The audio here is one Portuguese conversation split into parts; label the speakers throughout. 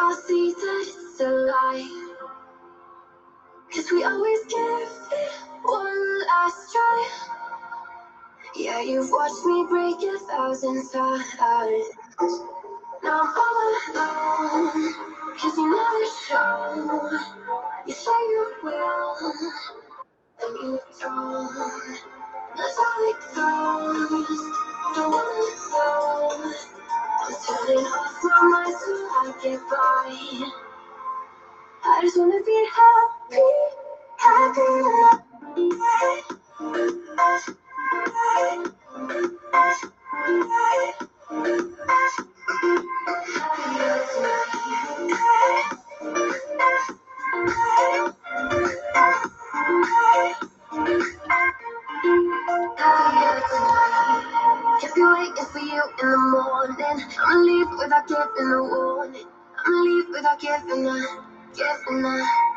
Speaker 1: all see that it's a lie. 'Cause we always give it one last try. Yeah, you've watched me break 1,000 times. Now I'm all alone, 'cause you never show. You say you will, then you don't. That's how it goes. Don't wanna know. I'm turning off my mind so I get by. I just wanna be happy, happy. Kept you waiting for you in the morning. I'ma leave without giving a warning. I'ma leave without giving a.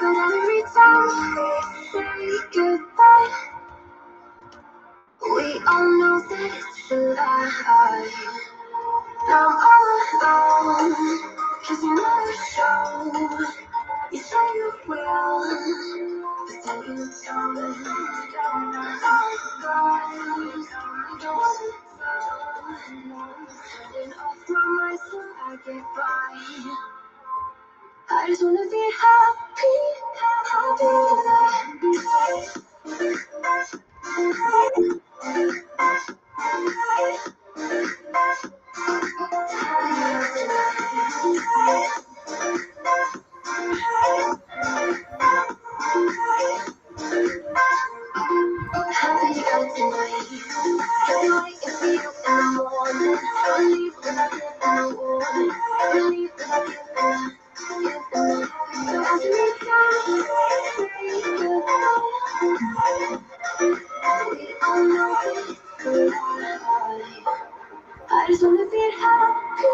Speaker 1: But every time we say goodbye, we all know that it's a lie. Now I'm all alone, 'cause you never show. You say you will, but then you don't. Turning off my mind so I get by. I just wanna be happy, happier tonight. I'll be waiting for you in the morning. I'll leave without giving a warning. I'll leave without giving a. So every time we say goodbye, we all know it's a lie. I just wanna be happy.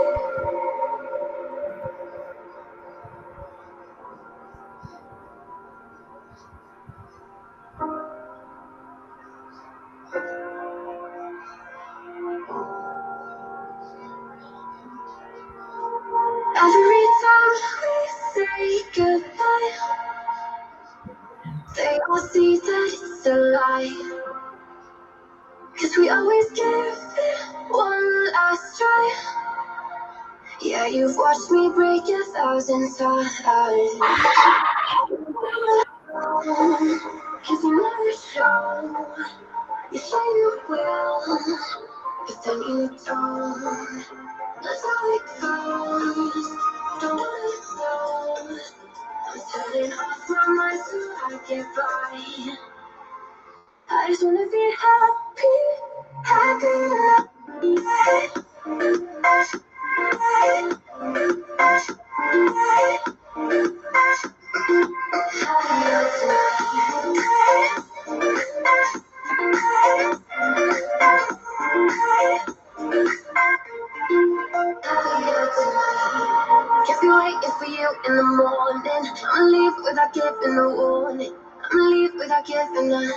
Speaker 1: Every time we say goodbye, they all see that it's a lie. 'Cause we always give it one last try. Yeah, you've watched me break 1,000 times. 'Cause you never show. You say you will, but then you don't. That's how it goes. Don't wanna know. I'm turning off my mind so I get by. I just wanna be happy, Kept you waiting for you in the morning. I'ma leave without giving a warning. I'ma leave without giving a.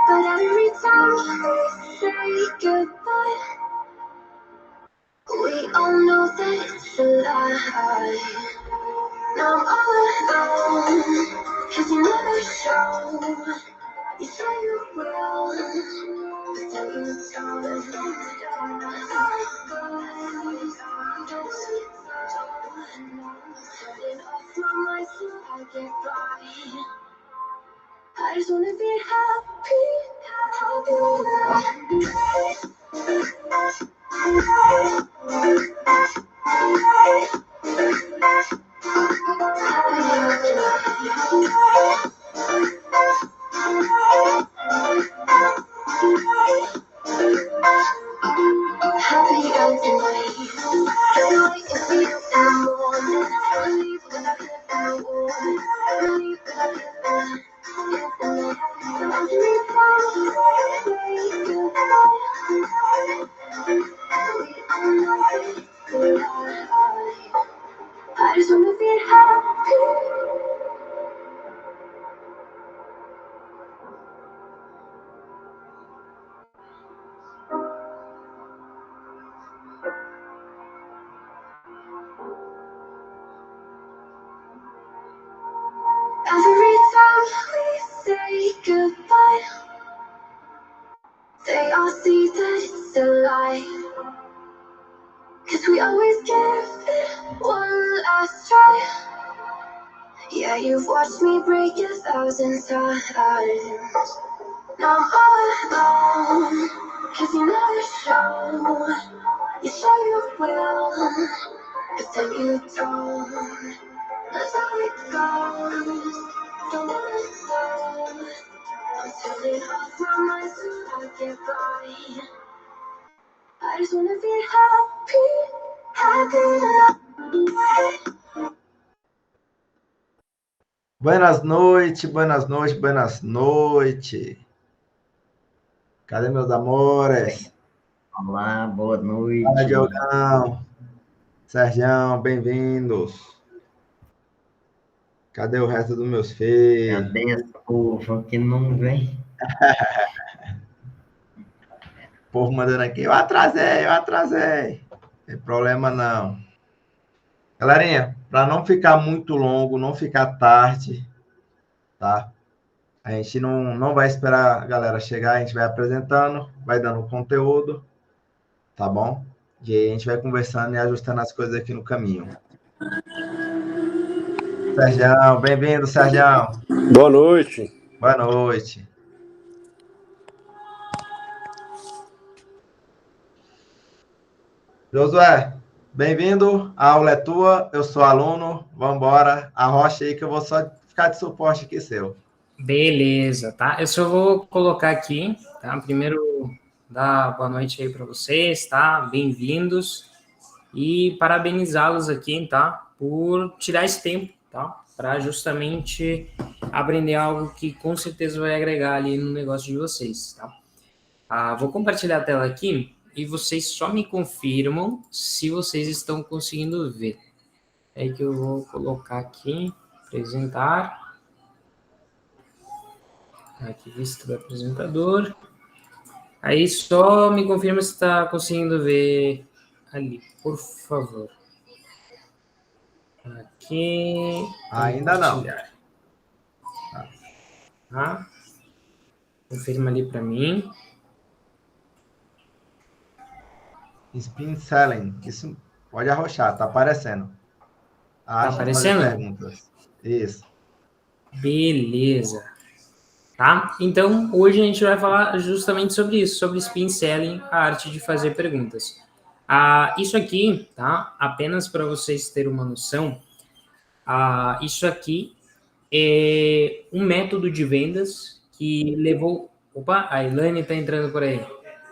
Speaker 1: But every time we say goodbye, we all know that it's a lie. Now I'm all alone, 'cause you never show. You say you will, but then you don't. Turning off my mind so I get by. I just wanna be happy, happier tonight. I'll be waiting for you in the morning. I'll leave without giving a warning. I'll leave without giving a. So every time we say goodbye, we all know it's a lie. I just wanna be happy. Yeah, you've watched me break 1,000 times. Now I'm all alone, 'cause you never show. You say you will, but then you don't. That's how it goes. Don't wanna know. I'm turning off my mind so I get by. I just wanna be happy, happy.
Speaker 2: Buenas noites, buenas noites, buenas noites. Cadê meus amores?
Speaker 3: Olá, boa noite.
Speaker 2: Fala, Diogão. Sergião, bem-vindos. Cadê o resto dos meus filhos?
Speaker 3: Cadê esse povo que não vem?
Speaker 2: O povo mandando aqui, eu atrasei. Não tem problema não. Galerinha, para não ficar muito longo, não ficar tarde, tá? A gente não vai esperar a galera chegar, a gente vai apresentando, vai dando conteúdo, tá bom? E aí a gente vai conversando e ajustando as coisas aqui no caminho. Sergião, bem-vindo, Sergião.
Speaker 4: Boa noite.
Speaker 2: Boa noite. Josué, bem-vindo. A aula é tua, eu sou aluno. Vamos embora. Arrocha aí que eu vou só ficar de suporte aqui seu.
Speaker 5: Beleza, tá? Eu só vou colocar aqui, tá? Primeiro, dar boa noite aí para vocês, tá? Bem-vindos e parabenizá-los aqui, tá? Por tirar esse tempo, tá? Para justamente aprender algo que com certeza vai agregar ali no negócio de vocês, tá? Vou compartilhar a tela aqui e vocês só me confirmam se vocês estão conseguindo ver. É aí que eu vou colocar aqui, apresentar. Aqui, vista do apresentador. Aí só me confirma se está conseguindo ver ali, por favor. Aqui.
Speaker 2: Ainda não.
Speaker 5: Tá? Confirma ali para mim.
Speaker 2: Spin Selling. Isso pode arrochar, tá aparecendo.
Speaker 5: Tá aparecendo?
Speaker 2: Perguntas. Isso.
Speaker 5: Beleza. Tá? Então, hoje a gente vai falar justamente sobre isso, sobre Spin Selling, a arte de fazer perguntas. Isso aqui, tá? Apenas para vocês terem uma noção, isso aqui é um método de vendas que levou... Opa, a Ilane está entrando por aí.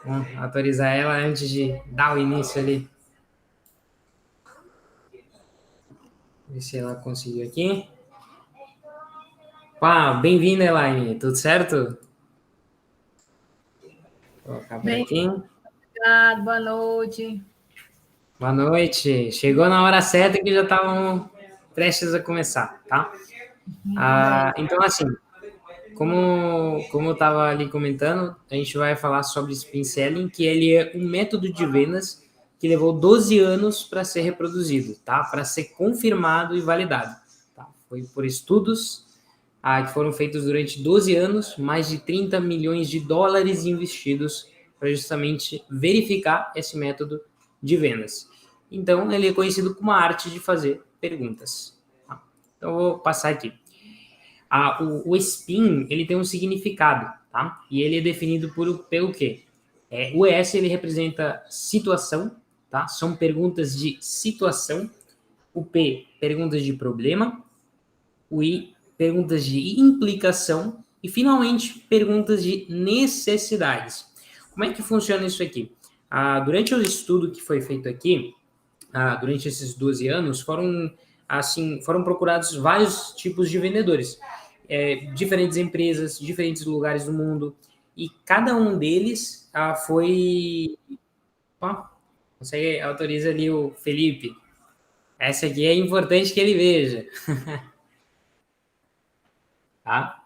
Speaker 5: Vamos atualizar ela antes de dar o início ali. Ver se ela conseguiu aqui. Bem-vinda, Elaine. Tudo certo? Vou colocar por aqui.
Speaker 6: Obrigado, boa noite.
Speaker 5: Boa noite. Chegou na hora certa que já estavam prestes a começar, tá? Então, assim, como eu estava ali comentando, a gente vai falar sobre Spin Selling, que ele é um método de vendas que levou 12 anos para ser reproduzido, tá? Para ser confirmado e validado. Tá? Foi por estudos que foram feitos durante 12 anos, mais de 30 milhões de dólares investidos para justamente verificar esse método de vendas. Então, ele é conhecido como a arte de fazer perguntas. Tá? Então, eu vou passar aqui. O SPIN, ele tem um significado, tá? E ele é definido pelo quê? O S, ele representa situação, tá? São perguntas de situação. O P, perguntas de problema. O I, perguntas de implicação e, finalmente, perguntas de necessidades. Como é que funciona isso aqui? Durante o estudo que foi feito aqui, durante esses 12 anos, foram procurados vários tipos de vendedores, diferentes empresas, diferentes lugares do mundo, e cada um deles foi... Você autoriza ali o Felipe. Essa aqui é importante que ele veja. Tá?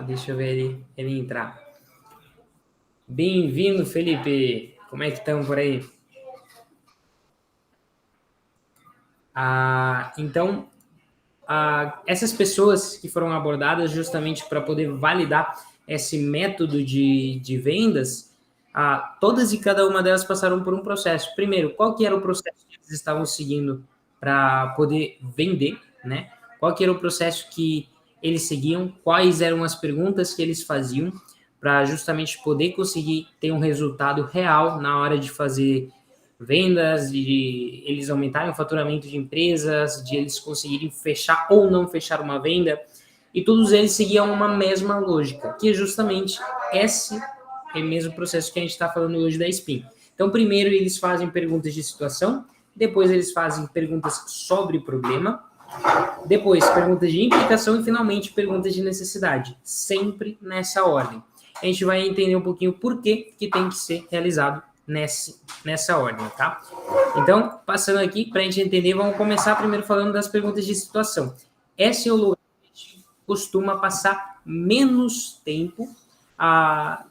Speaker 5: Deixa eu ver ele entrar. Bem-vindo, Felipe. Como é que estão por aí? Então, essas pessoas que foram abordadas justamente para poder validar esse método de vendas, todas e cada uma delas passaram por um processo. Primeiro, qual que era o processo que eles estavam seguindo para poder vender, né? qual que era o processo que eles seguiam, quais eram as perguntas que eles faziam, para justamente poder conseguir ter um resultado real na hora de fazer vendas, de eles aumentarem o faturamento de empresas, de eles conseguirem fechar ou não fechar uma venda, e todos eles seguiam uma mesma lógica, que é justamente esse mesmo processo que a gente está falando hoje da SPIN. Então, primeiro eles fazem perguntas de situação, depois eles fazem perguntas sobre problema, depois perguntas de implicação e, finalmente, perguntas de necessidade, sempre nessa ordem. A gente vai entender um pouquinho por que tem que ser realizado nessa ordem, tá? Então, passando aqui, para a gente entender, vamos começar primeiro falando das perguntas de situação. Essa é o lugar que a gente costuma passar menos tempo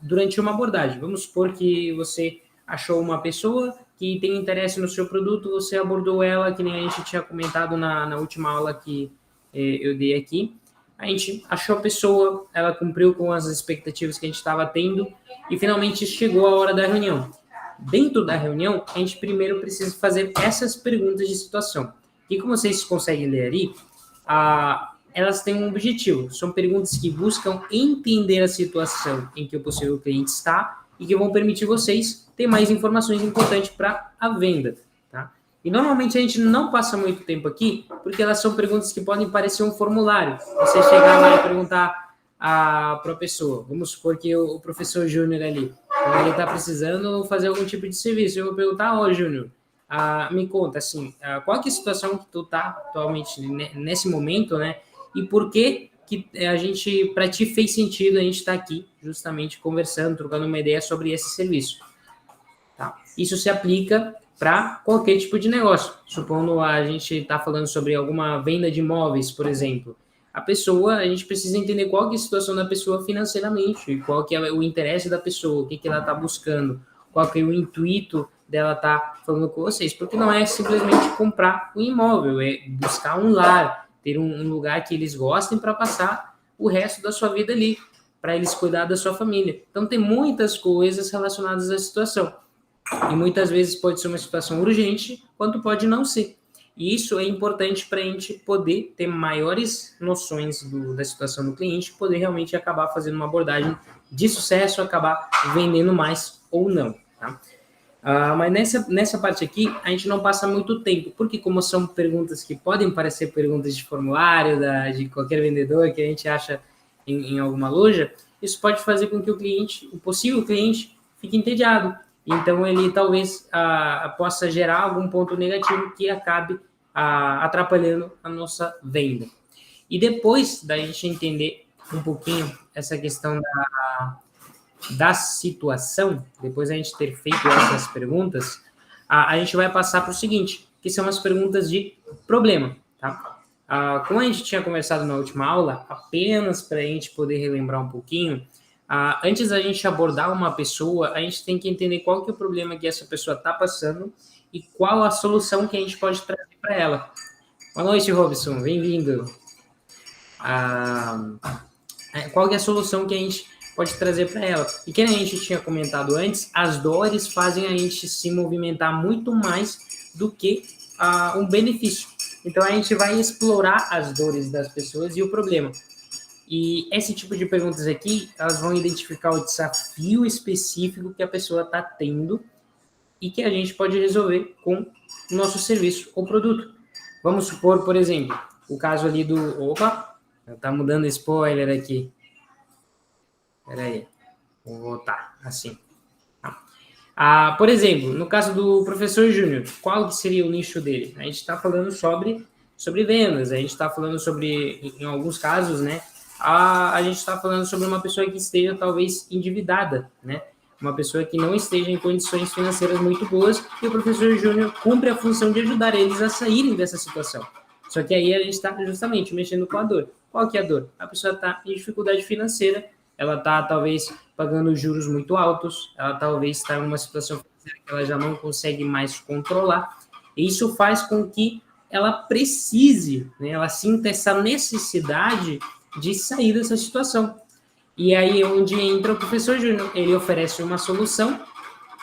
Speaker 5: durante uma abordagem. Vamos supor que você achou uma pessoa que tem interesse no seu produto, você abordou ela, que nem a gente tinha comentado na última aula que eu dei aqui. A gente achou a pessoa, ela cumpriu com as expectativas que a gente estava tendo e finalmente chegou a hora da reunião. Dentro da reunião, a gente primeiro precisa fazer essas perguntas de situação. E como vocês conseguem ler ali, elas têm um objetivo. São perguntas que buscam entender a situação em que o possível cliente está e que vão permitir vocês ter mais informações importantes para a venda, tá? E normalmente a gente não passa muito tempo aqui, porque elas são perguntas que podem parecer um formulário. Você chegar lá e perguntar para a pessoa, vamos supor que o professor Júnior ali, ele está precisando fazer algum tipo de serviço. Eu vou perguntar, Júnior, me conta, assim, qual que é a situação que tu está atualmente nesse momento, né? E por que para ti fez sentido a gente estar aqui, justamente conversando, trocando uma ideia sobre esse serviço. Tá? Isso se aplica para qualquer tipo de negócio. Supondo a gente está falando sobre alguma venda de imóveis, por exemplo. A gente precisa entender qual que é a situação da pessoa financeiramente, qual que é o interesse da pessoa, o que ela está buscando, qual que é o intuito dela estar falando com vocês. Porque não é simplesmente comprar um imóvel, é buscar um lar, ter um lugar que eles gostem para passar o resto da sua vida ali, para eles cuidar da sua família. Então, tem muitas coisas relacionadas à situação. E muitas vezes pode ser uma situação urgente, quanto pode não ser. E isso é importante para a gente poder ter maiores noções da situação do cliente, poder realmente acabar fazendo uma abordagem de sucesso, acabar vendendo mais ou não, tá? Mas nessa parte aqui, a gente não passa muito tempo, porque como são perguntas que podem parecer perguntas de formulário, de qualquer vendedor que a gente acha em alguma loja, isso pode fazer com que o possível cliente, fique entediado. Então, ele talvez possa gerar algum ponto negativo que acabe atrapalhando a nossa venda. E depois da gente entender um pouquinho essa questão da situação, depois da gente ter feito essas perguntas, a gente vai passar para o seguinte, que são as perguntas de problema, tá? Como a gente tinha conversado na última aula, apenas para a gente poder relembrar um pouquinho, antes da gente abordar uma pessoa, a gente tem que entender qual que é o problema que essa pessoa está passando e qual a solução que a gente pode trazer para ela. Boa noite, Robson, bem-vindo. Qual que é a solução que a gente pode trazer para ela? E que a gente tinha comentado antes, as dores fazem a gente se movimentar muito mais do que um benefício. Então, a gente vai explorar as dores das pessoas e o problema. E esse tipo de perguntas aqui, elas vão identificar o desafio específico que a pessoa está tendo e que a gente pode resolver com o nosso serviço ou produto. Vamos supor, por exemplo, o caso ali do... Opa, tá mudando spoiler aqui. Espera aí, vou voltar assim. Por exemplo, no caso do professor Júnior, qual que seria o nicho dele? A gente está falando sobre vendas, a gente está falando sobre, em alguns casos, né? A gente está falando sobre uma pessoa que esteja talvez endividada, né? Uma pessoa que não esteja em condições financeiras muito boas e o professor Júnior cumpre a função de ajudar eles a saírem dessa situação. Só que aí a gente está justamente mexendo com a dor. Qual que é a dor? A pessoa está em dificuldade financeira, ela está talvez pagando juros muito altos, ela talvez está em uma situação financeira que ela já não consegue mais controlar. E isso faz com que ela precise, né, ela sinta essa necessidade de sair dessa situação. E aí é onde entra o professor Júnior. Ele oferece uma solução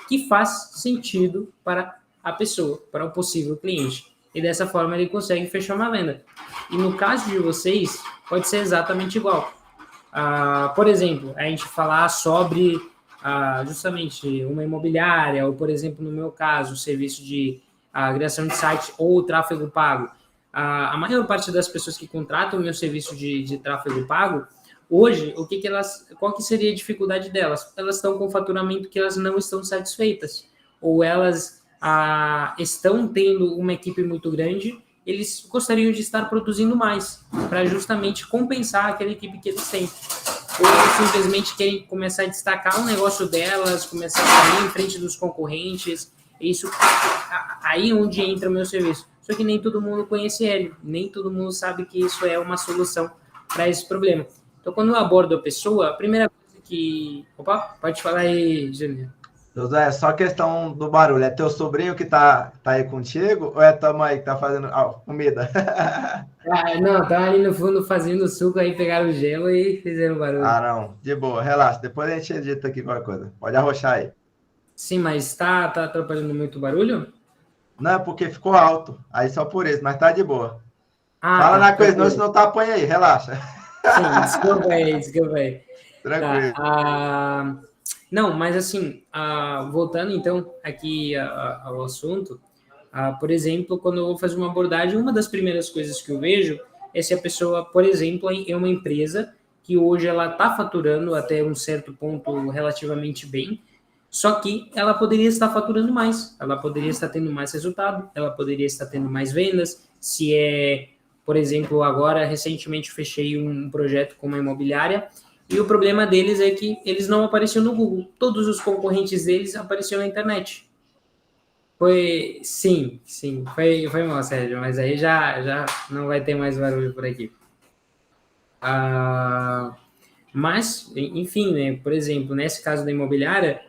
Speaker 5: que faz sentido para a pessoa, para o possível cliente. e dessa forma ele consegue fechar uma venda. E no caso de vocês, pode ser exatamente igual. Por exemplo, a gente falar sobre justamente uma imobiliária, ou, por exemplo, no meu caso, o serviço de criação de site ou tráfego pago. A maior parte das pessoas que contratam o meu serviço de tráfego pago, hoje, qual que seria a dificuldade delas? Elas estão com faturamento que elas não estão satisfeitas, ou elas estão tendo uma equipe muito grande, eles gostariam de estar produzindo mais, para justamente compensar aquela equipe que eles têm. Ou simplesmente querem começar a destacar o negócio delas, começar a sair em frente dos concorrentes. Isso aí onde entra o meu serviço. Só que nem todo mundo conhece ele, nem todo mundo sabe que isso é uma solução para esse problema. Então, quando eu abordo a pessoa, a primeira coisa que... Opa, pode falar aí, Juliana.
Speaker 2: José, só questão do barulho. É teu sobrinho que tá aí contigo ou é tua mãe que tá fazendo comida?
Speaker 5: Não, tá ali no fundo fazendo suco, aí pegaram o gelo e fizeram barulho.
Speaker 2: Não. De boa, relaxa. Depois a gente edita aqui qualquer coisa. Pode arrochar aí.
Speaker 5: Sim, mas tá atrapalhando muito o barulho?
Speaker 2: Não, é porque ficou alto. Aí só por isso, mas tá de boa.
Speaker 5: tá,
Speaker 2: Fala na coisa, não, senão tá apanha aí. Relaxa.
Speaker 5: Sim, desculpa aí.
Speaker 2: Tranquilo.
Speaker 5: Não, mas assim, voltando então aqui ao assunto, por exemplo, quando eu vou fazer uma abordagem, uma das primeiras coisas que eu vejo é se a pessoa, por exemplo, é uma empresa que hoje ela está faturando até um certo ponto relativamente bem, só que ela poderia estar faturando mais, ela poderia estar tendo mais resultado, ela poderia estar tendo mais vendas, se é, por exemplo, agora recentemente fechei um projeto com uma imobiliária. E o problema deles é que eles não apareciam no Google. Todos os concorrentes deles apareciam na internet. Sim, foi mal, Sérgio, mas aí já não vai ter mais barulho por aqui. Mas, enfim, né, por exemplo, nesse caso da imobiliária,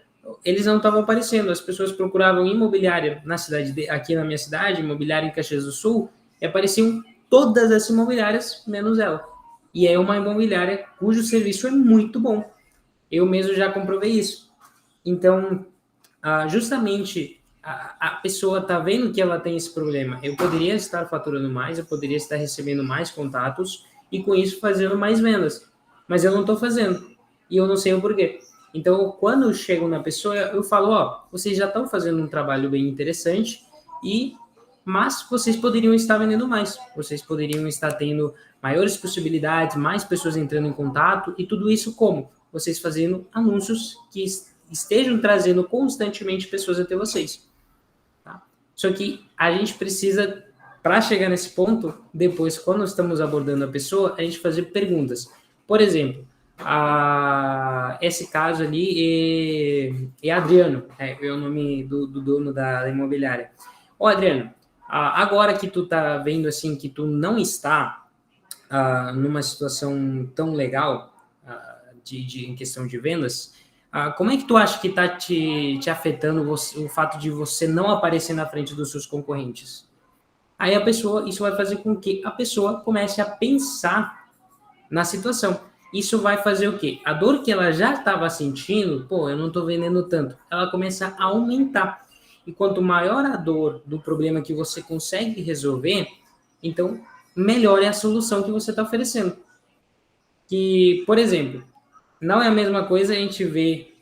Speaker 5: eles não estavam aparecendo. As pessoas procuravam imobiliária na cidade, aqui na minha cidade, imobiliária em Caxias do Sul, e apareciam todas as imobiliárias, menos ela. E é uma imobiliária cujo serviço é muito bom. Eu mesmo já comprovei isso. Então, justamente, a pessoa está vendo que ela tem esse problema. Eu poderia estar faturando mais, eu poderia estar recebendo mais contatos e, com isso, fazendo mais vendas. Mas eu não estou fazendo. E eu não sei o porquê. Então, quando eu chego na pessoa, eu falo, vocês já estão fazendo um trabalho bem interessante, mas vocês poderiam estar vendendo mais. Vocês poderiam estar tendo maiores possibilidades, mais pessoas entrando em contato, e tudo isso como? Vocês fazendo anúncios que estejam trazendo constantemente pessoas até vocês. Tá? Só que a gente precisa, para chegar nesse ponto, depois, quando estamos abordando a pessoa, a gente fazer perguntas. Por exemplo, esse caso ali é Adriano, é o nome do dono da imobiliária. Adriano, agora que tu tá vendo assim que tu não está numa situação tão legal em questão de vendas, como é que tu acha que está te afetando o fato de você não aparecer na frente dos seus concorrentes? Aí isso vai fazer com que a pessoa comece a pensar na situação. Isso vai fazer o quê? A dor que ela já estava sentindo, eu não estou vendendo tanto, ela começa a aumentar. E quanto maior a dor do problema que você consegue resolver, então melhor é a solução que você está oferecendo. Que, por exemplo, não é a mesma coisa a gente ver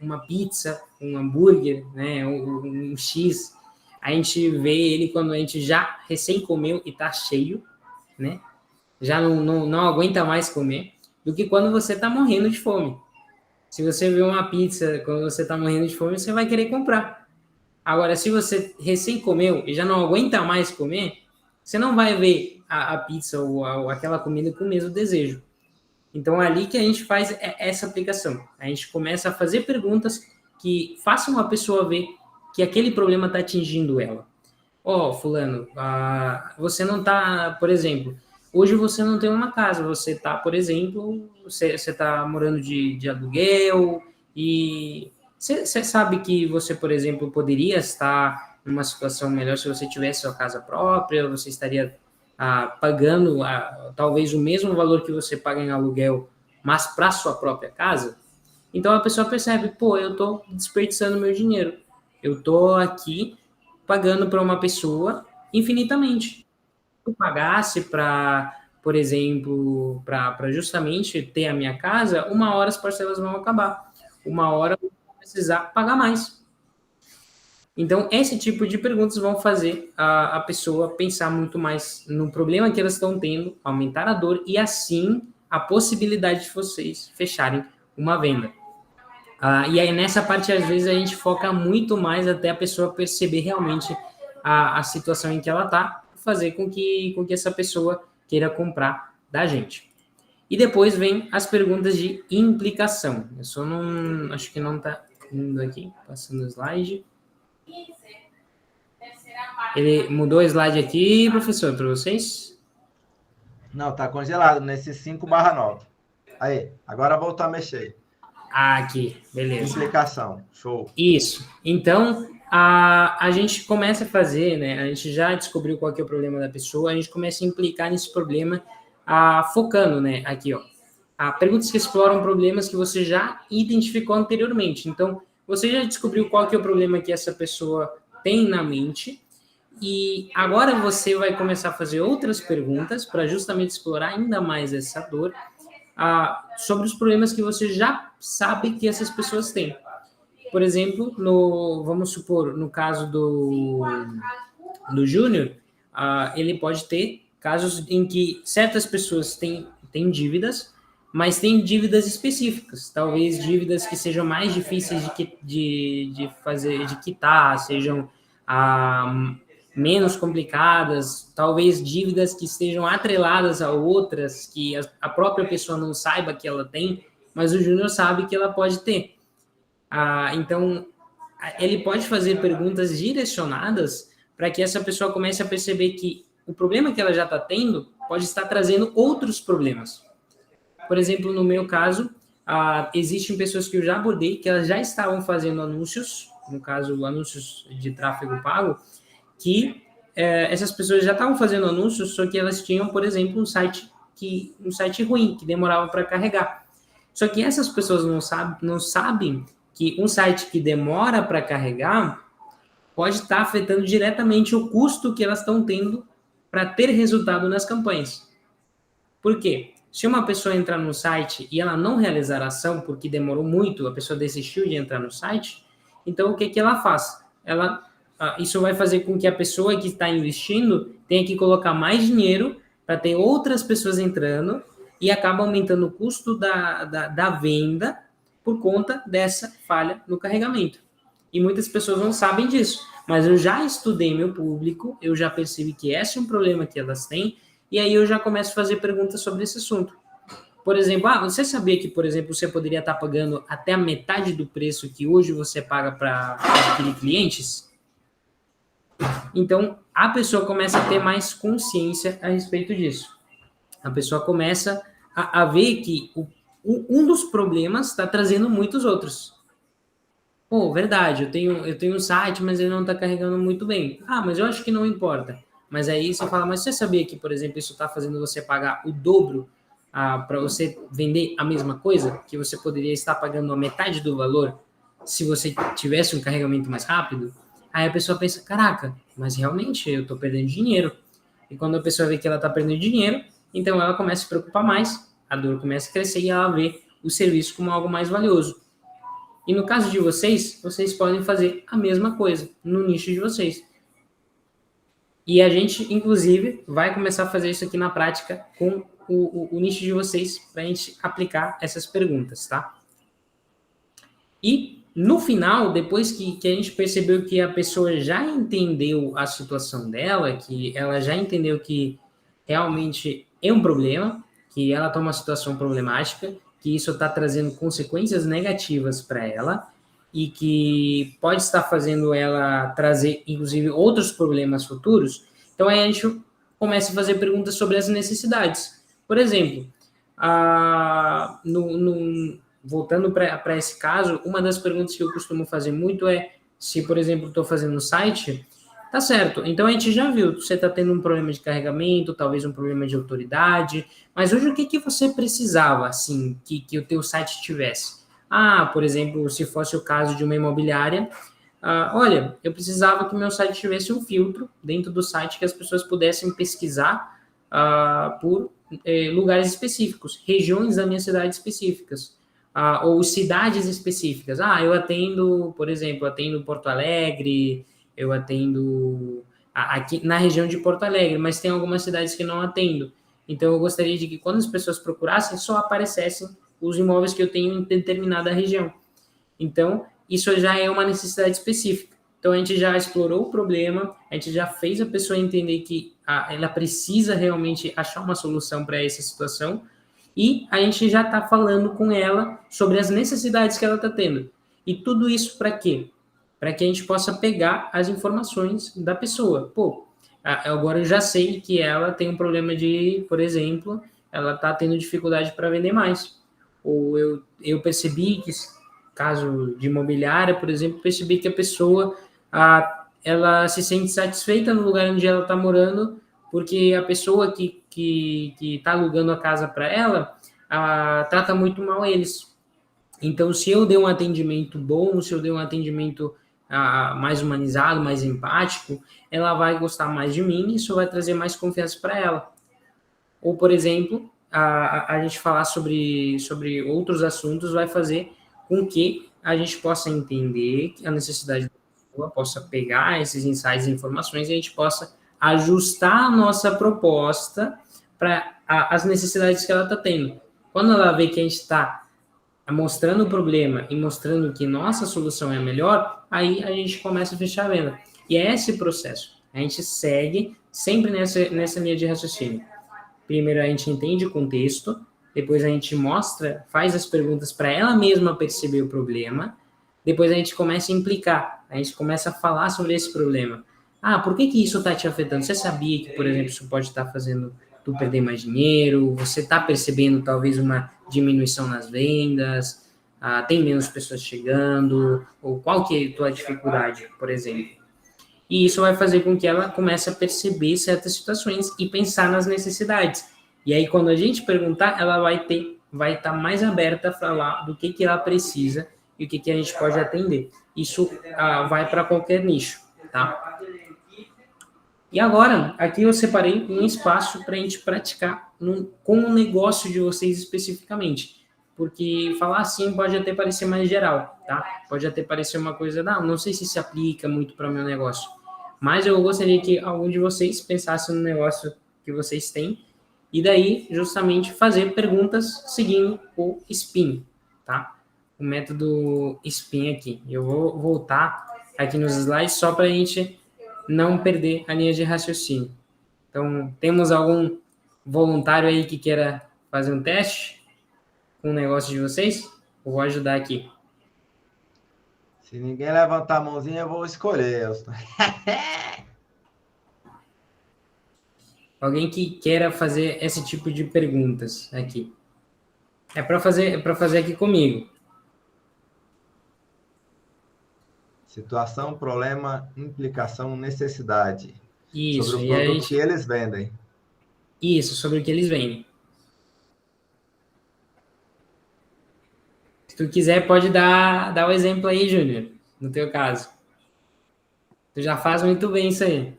Speaker 5: uma pizza, um hambúrguer, né, um X, a gente vê ele quando a gente já recém comeu e está cheio, né, já não aguenta mais comer, do que quando você está morrendo de fome. Se você vê uma pizza quando você está morrendo de fome, você vai querer comprar. Agora, se você recém comeu e já não aguenta mais comer, você não vai ver a pizza ou aquela comida com o mesmo desejo. Então, é ali que a gente faz essa aplicação. A gente começa a fazer perguntas que façam a pessoa ver que aquele problema está atingindo ela. Fulano, você não está, por exemplo, hoje você não tem uma casa, você está, por exemplo, você está morando de aluguel e você sabe que você, por exemplo, poderia estar numa situação melhor se você tivesse sua casa própria, você estaria pagando talvez o mesmo valor que você paga em aluguel, mas para sua própria casa. Então a pessoa percebe, eu estou desperdiçando meu dinheiro, eu estou aqui pagando para uma pessoa infinitamente. Eu pagasse para, por exemplo, para justamente ter a minha casa, uma hora as parcelas vão acabar. Uma hora eu vou precisar pagar mais. Então, esse tipo de perguntas vão fazer a pessoa pensar muito mais no problema que elas estão tendo, aumentar a dor e, assim, a possibilidade de vocês fecharem uma venda. E aí, nessa parte, às vezes, a gente foca muito mais até a pessoa perceber realmente a situação em que ela está, fazer com que essa pessoa queira comprar da gente. E depois vem as perguntas de implicação. Eu só não... Acho que não está indo aqui, passando o slide. Ele mudou o slide aqui, professor, para vocês?
Speaker 2: Não, tá congelado nesse 5/9. Aí, agora voltou a mexer.
Speaker 5: Aqui, beleza.
Speaker 2: Implicação, show.
Speaker 5: Isso. Então, a gente começa a fazer, né? A gente já descobriu qual que é o problema da pessoa, a gente começa a implicar nesse problema, focando, né? Aqui, ó. Perguntas que exploram problemas que você já identificou anteriormente. Então, você já descobriu qual que é o problema que essa pessoa tem na mente, e agora você vai começar a fazer outras perguntas para justamente explorar ainda mais essa dor, sobre os problemas que você já sabe que essas pessoas têm. Por exemplo, vamos supor, no caso do Júnior, ele pode ter casos em que certas pessoas têm dívidas, mas têm dívidas específicas, talvez dívidas que sejam mais difíceis de quitar, sejam menos complicadas, talvez dívidas que estejam atreladas a outras, que a própria pessoa não saiba que ela tem, mas o Júnior sabe que ela pode ter. Então, ele pode fazer perguntas direcionadas para que essa pessoa comece a perceber que o problema que ela já está tendo pode estar trazendo outros problemas. Por exemplo, no meu caso, existem pessoas que eu já abordei, que elas já estavam fazendo anúncios, no caso, anúncios de tráfego pago, que essas pessoas já estavam fazendo anúncios, só que elas tinham, por exemplo, um site ruim, que demorava para carregar. Só que essas pessoas não sabem que um site que demora para carregar pode estar afetando diretamente o custo que elas estão tendo para ter resultado nas campanhas. Por quê? Se uma pessoa entrar no site e ela não realizar a ação porque demorou muito, a pessoa desistiu de entrar no site, então o que ela faz? Isso vai fazer com que a pessoa que está investindo tenha que colocar mais dinheiro para ter outras pessoas entrando e acaba aumentando o custo da venda por conta dessa falha no carregamento. E muitas pessoas não sabem disso, mas eu já estudei meu público, eu já percebi que esse é um problema que elas têm, e aí eu já começo a fazer perguntas sobre esse assunto. Por exemplo, você sabia que, por exemplo, você poderia estar pagando até a metade do preço que hoje você paga para adquirir clientes? Então, a pessoa começa a ter mais consciência a respeito disso. A pessoa começa a ver que um dos problemas está trazendo muitos outros. Pô, verdade, eu tenho um site, mas ele não está carregando muito bem. Mas eu acho que não importa. Mas aí você fala, mas você sabia que, por exemplo, isso está fazendo você pagar o dobro para você vender a mesma coisa? Que você poderia estar pagando a metade do valor se você tivesse um carregamento mais rápido? Aí a pessoa pensa, caraca, mas realmente eu estou perdendo dinheiro. E quando a pessoa vê que ela está perdendo dinheiro, então ela começa a se preocupar mais, a dor começa a crescer e ela vê o serviço como algo mais valioso. E no caso de vocês podem fazer a mesma coisa no nicho de vocês. E a gente, inclusive, vai começar a fazer isso aqui na prática com o nicho de vocês para a gente aplicar essas perguntas, tá? E no final, depois que a gente percebeu que a pessoa já entendeu a situação dela, que ela já entendeu que realmente é um problema, que ela está numa situação problemática, que isso está trazendo consequências negativas para ela e que pode estar fazendo ela trazer, inclusive, outros problemas futuros, então aí a gente começa a fazer perguntas sobre as necessidades. Por exemplo, voltando para esse caso, uma das perguntas que eu costumo fazer muito é se, por exemplo, estou fazendo um site, tá certo, então a gente já viu, você está tendo um problema de carregamento, talvez um problema de autoridade, mas hoje o que você precisava, assim, que o teu site tivesse? Por exemplo, se fosse o caso de uma imobiliária, olha, eu precisava que meu site tivesse um filtro dentro do site que as pessoas pudessem pesquisar por lugares específicos, regiões da minha cidade específicas, ou cidades específicas. Eu atendo, por exemplo, atendo Porto Alegre, eu atendo aqui na região de Porto Alegre, mas tem algumas cidades que não atendo. Então, eu gostaria de que quando as pessoas procurassem, só aparecessem os imóveis que eu tenho em determinada região. Então, isso já é uma necessidade específica. Então, a gente já explorou o problema, a gente já fez a pessoa entender que ela precisa realmente achar uma solução para essa situação, e a gente já está falando com ela sobre as necessidades que ela está tendo. E tudo isso para quê? Para que a gente possa pegar as informações da pessoa. Agora eu já sei que ela tem um problema de, por exemplo, ela está tendo dificuldade para vender mais. Ou eu percebi que, caso de imobiliária, por exemplo, percebi que a pessoa ela se sente satisfeita no lugar onde ela está morando, porque a pessoa que está alugando a casa para ela trata muito mal eles. Então, se eu der um atendimento bom, se eu der um atendimento mais humanizado, mais empático, ela vai gostar mais de mim e isso vai trazer mais confiança para ela. Ou, por exemplo, a gente falar sobre outros assuntos vai fazer com que a gente possa entender a necessidade da pessoa, possa pegar esses insights e informações e a gente possa ajustar a nossa proposta para as necessidades que ela está tendo. Quando ela vê que a gente está mostrando o problema e mostrando que nossa solução é melhor, aí a gente começa a fechar a venda. E é esse processo. A gente segue sempre nessa linha de raciocínio. Primeiro a gente entende o contexto, depois a gente mostra, faz as perguntas para ela mesma perceber o problema, depois a gente começa a implicar, a gente começa a falar sobre esse problema. Por que isso está te afetando? Você sabia que, por exemplo, isso pode estar fazendo tu perder mais dinheiro? Você está percebendo talvez uma diminuição nas vendas? Tem menos pessoas chegando? Ou qual que é a tua dificuldade, por exemplo? E isso vai fazer com que ela comece a perceber certas situações e pensar nas necessidades. E aí, quando a gente perguntar, ela vai estar mais aberta a falar do que ela precisa e o que a gente pode atender. Isso vai para qualquer nicho, tá? E agora, aqui eu separei um espaço para a gente praticar com o negócio de vocês especificamente. Porque falar assim pode até parecer mais geral, tá? Pode até parecer uma coisa, não sei se aplica muito para o meu negócio. Mas eu gostaria que algum de vocês pensasse no negócio que vocês têm e daí, justamente, fazer perguntas seguindo o SPIN, tá? O método SPIN aqui. Eu vou voltar aqui nos slides só para a gente não perder a linha de raciocínio. Então, temos algum voluntário aí que queira fazer um teste com o negócio de vocês? Eu vou ajudar aqui.
Speaker 2: Se ninguém levantar a mãozinha, eu vou escolher.
Speaker 5: Alguém que queira fazer esse tipo de perguntas aqui. É para fazer aqui comigo.
Speaker 2: Situação, problema, implicação, necessidade.
Speaker 5: Isso.
Speaker 2: Sobre o produto que eles vendem.
Speaker 5: Isso, sobre o que eles vendem. Se tu quiser, pode dar o exemplo aí, Júnior, no teu caso. Tu já faz muito bem isso aí.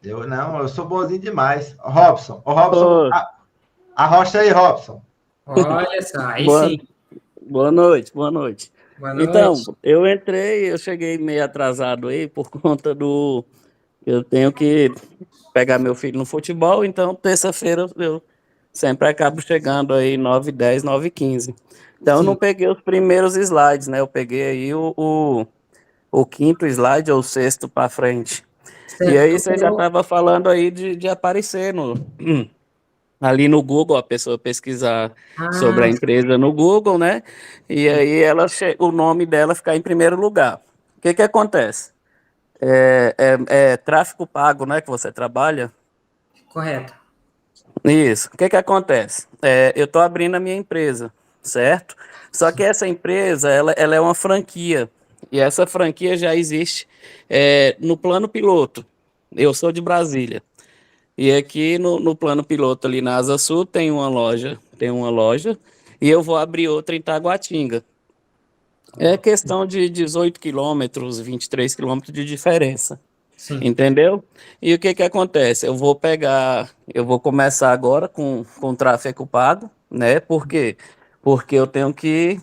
Speaker 2: Eu sou bonzinho demais. Robson, arrocha aí, Robson.
Speaker 5: Olha só, aí sim.
Speaker 4: Boa noite.
Speaker 5: Boa noite.
Speaker 4: Então, eu cheguei meio atrasado aí por conta eu tenho que pegar meu filho no futebol, então terça-feira eu sempre acabo chegando aí 9h10, 9h15. Então, eu não peguei os primeiros slides, né? Eu peguei aí o quinto slide ou o sexto para frente. Certo. E aí você já estava falando aí de aparecer ali no Google, a pessoa pesquisar sobre a empresa no Google, né? E aí o nome dela ficar em primeiro lugar. O que acontece? É tráfego pago, né? Que você trabalha?
Speaker 5: Correto.
Speaker 4: Isso. O que acontece? Eu estou abrindo a minha empresa, certo? Só que essa empresa, ela é uma franquia. E essa franquia já existe no plano piloto. Eu sou de Brasília. E aqui no plano piloto ali na Asa Sul tem uma loja, e eu vou abrir outra em Taguatinga. É questão de 18 quilômetros, 23 quilômetros de diferença.
Speaker 5: Sim,
Speaker 4: Entendeu? E o que que acontece? Eu vou começar agora com tráfego pago, né? Por quê? Porque eu tenho que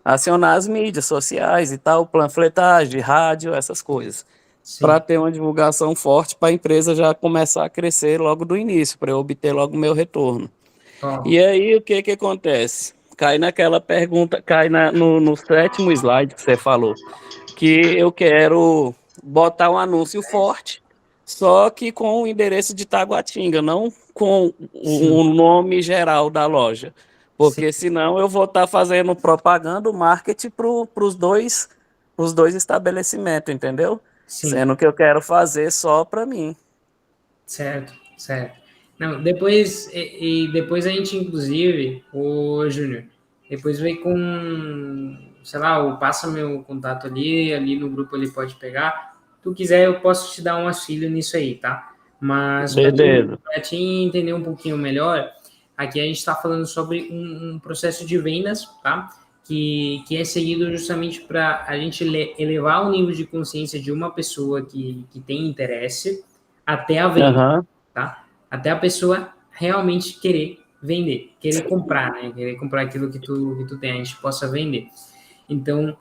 Speaker 4: acionar as mídias sociais e tal, panfletagem, rádio, essas coisas, para
Speaker 5: sim.
Speaker 4: ter uma divulgação forte para a empresa já começar a crescer logo do início, para eu obter logo o meu retorno.
Speaker 5: Ó,
Speaker 4: E aí, o que que acontece? Cai naquela pergunta, no sétimo slide que você falou, que eu quero botar um anúncio forte, só que com o endereço de Taguatinga, não com
Speaker 5: sim,
Speaker 4: o nome geral da loja.
Speaker 5: sim,
Speaker 4: Porque senão eu vou estar fazendo propaganda, marketing para os dois estabelecimentos, entendeu?
Speaker 5: sim.
Speaker 4: Sendo que eu quero fazer só para mim.
Speaker 5: Certo, certo. Não, depois, e depois a gente, inclusive, o Júnior, depois vem com, sei lá, passa meu contato ali no grupo ele pode pegar. Se tu quiser, eu posso te dar um auxílio nisso aí, tá? Mas para
Speaker 4: Beleza.
Speaker 5: te entender um pouquinho melhor, aqui a gente está falando sobre um processo de vendas, tá? Que é seguido justamente para a gente elevar o nível de consciência de uma pessoa que tem interesse até a venda,
Speaker 4: Aham.
Speaker 5: tá? Até a pessoa realmente querer vender, querer comprar, né? Querer comprar aquilo que tu tem, a gente possa vender. Então,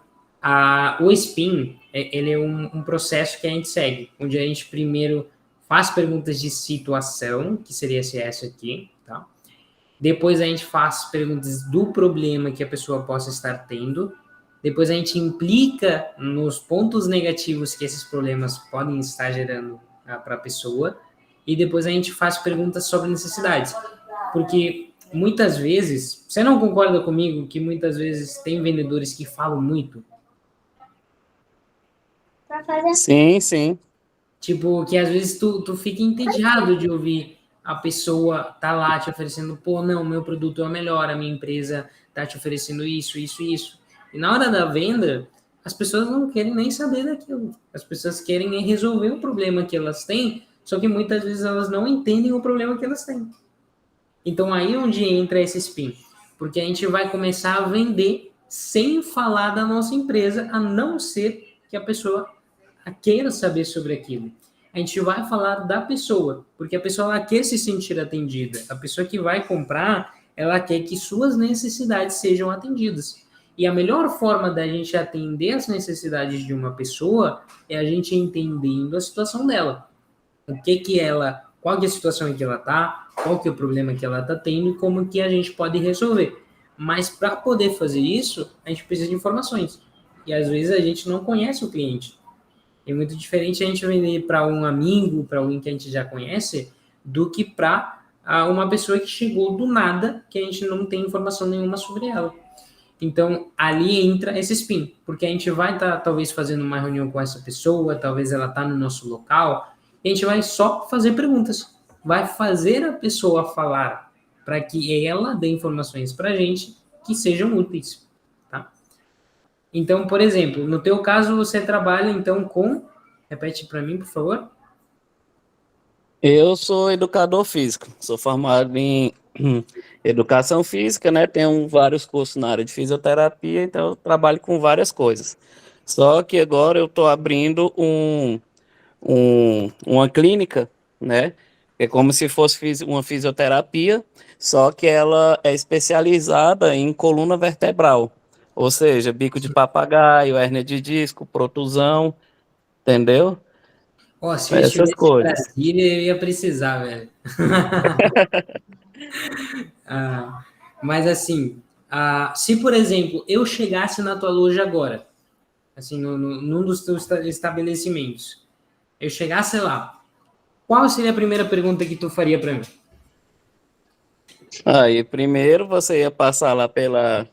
Speaker 5: o spin, ele é um processo que a gente segue, onde a gente primeiro faz perguntas de situação, que seria essa aqui, tá? Depois a gente faz perguntas do problema que a pessoa possa estar tendo. Depois a gente implica nos pontos negativos que esses problemas podem estar gerando para a pessoa. E depois a gente faz perguntas sobre necessidades. Porque muitas vezes, você não concorda comigo que muitas vezes tem vendedores que falam muito?
Speaker 4: Sim, sim.
Speaker 5: Tipo, que às vezes tu fica entediado de ouvir a pessoa tá lá te oferecendo, pô, não, meu produto é o melhor, a minha empresa tá te oferecendo isso, isso, isso. E na hora da venda, as pessoas não querem nem saber daquilo. As pessoas querem resolver o problema que elas têm, só que muitas vezes elas não entendem o problema que elas têm. Então aí é onde entra esse spin. Porque a gente vai começar a vender sem falar da nossa empresa, a não ser que a pessoa queira saber sobre aquilo. A gente vai falar da pessoa, porque a pessoa ela quer se sentir atendida. A pessoa que vai comprar, ela quer que suas necessidades sejam atendidas. E a melhor forma da gente atender as necessidades de uma pessoa é a gente entendendo a situação dela. Qual que é a situação em que ela está, qual que é o problema que ela está tendo e como que a gente pode resolver. Mas para poder fazer isso, a gente precisa de informações. E às vezes a gente não conhece o cliente. É muito diferente a gente vender para um amigo, para alguém que a gente já conhece, do que para uma pessoa que chegou do nada, que a gente não tem informação nenhuma sobre ela. Então, ali entra esse spin, porque a gente vai estar, talvez, fazendo uma reunião com essa pessoa, talvez ela está no nosso local, e a gente vai só fazer perguntas. Vai fazer a pessoa falar para que ela dê informações para a gente que sejam úteis. Tá? Então, por exemplo, no teu caso, você trabalha, então, com... Repete para mim, por favor.
Speaker 4: Eu sou educador físico, sou formado em educação física, né? Tenho vários cursos na área de fisioterapia, então eu trabalho com várias coisas. Só que agora eu estou abrindo uma clínica, né? É como se fosse uma fisioterapia, só que ela é especializada em coluna vertebral, ou seja, bico de papagaio, hérnia de disco, protusão, entendeu?
Speaker 5: Ó, se eu
Speaker 4: Essas
Speaker 5: estivesse em
Speaker 4: coisas.
Speaker 5: Brasília, eu ia precisar, velho. Mas assim, se por exemplo eu chegasse na tua loja agora, assim, num dos teus estabelecimentos, eu chegasse lá, qual seria a primeira pergunta que tu faria para mim?
Speaker 4: Aí primeiro você ia passar lá pela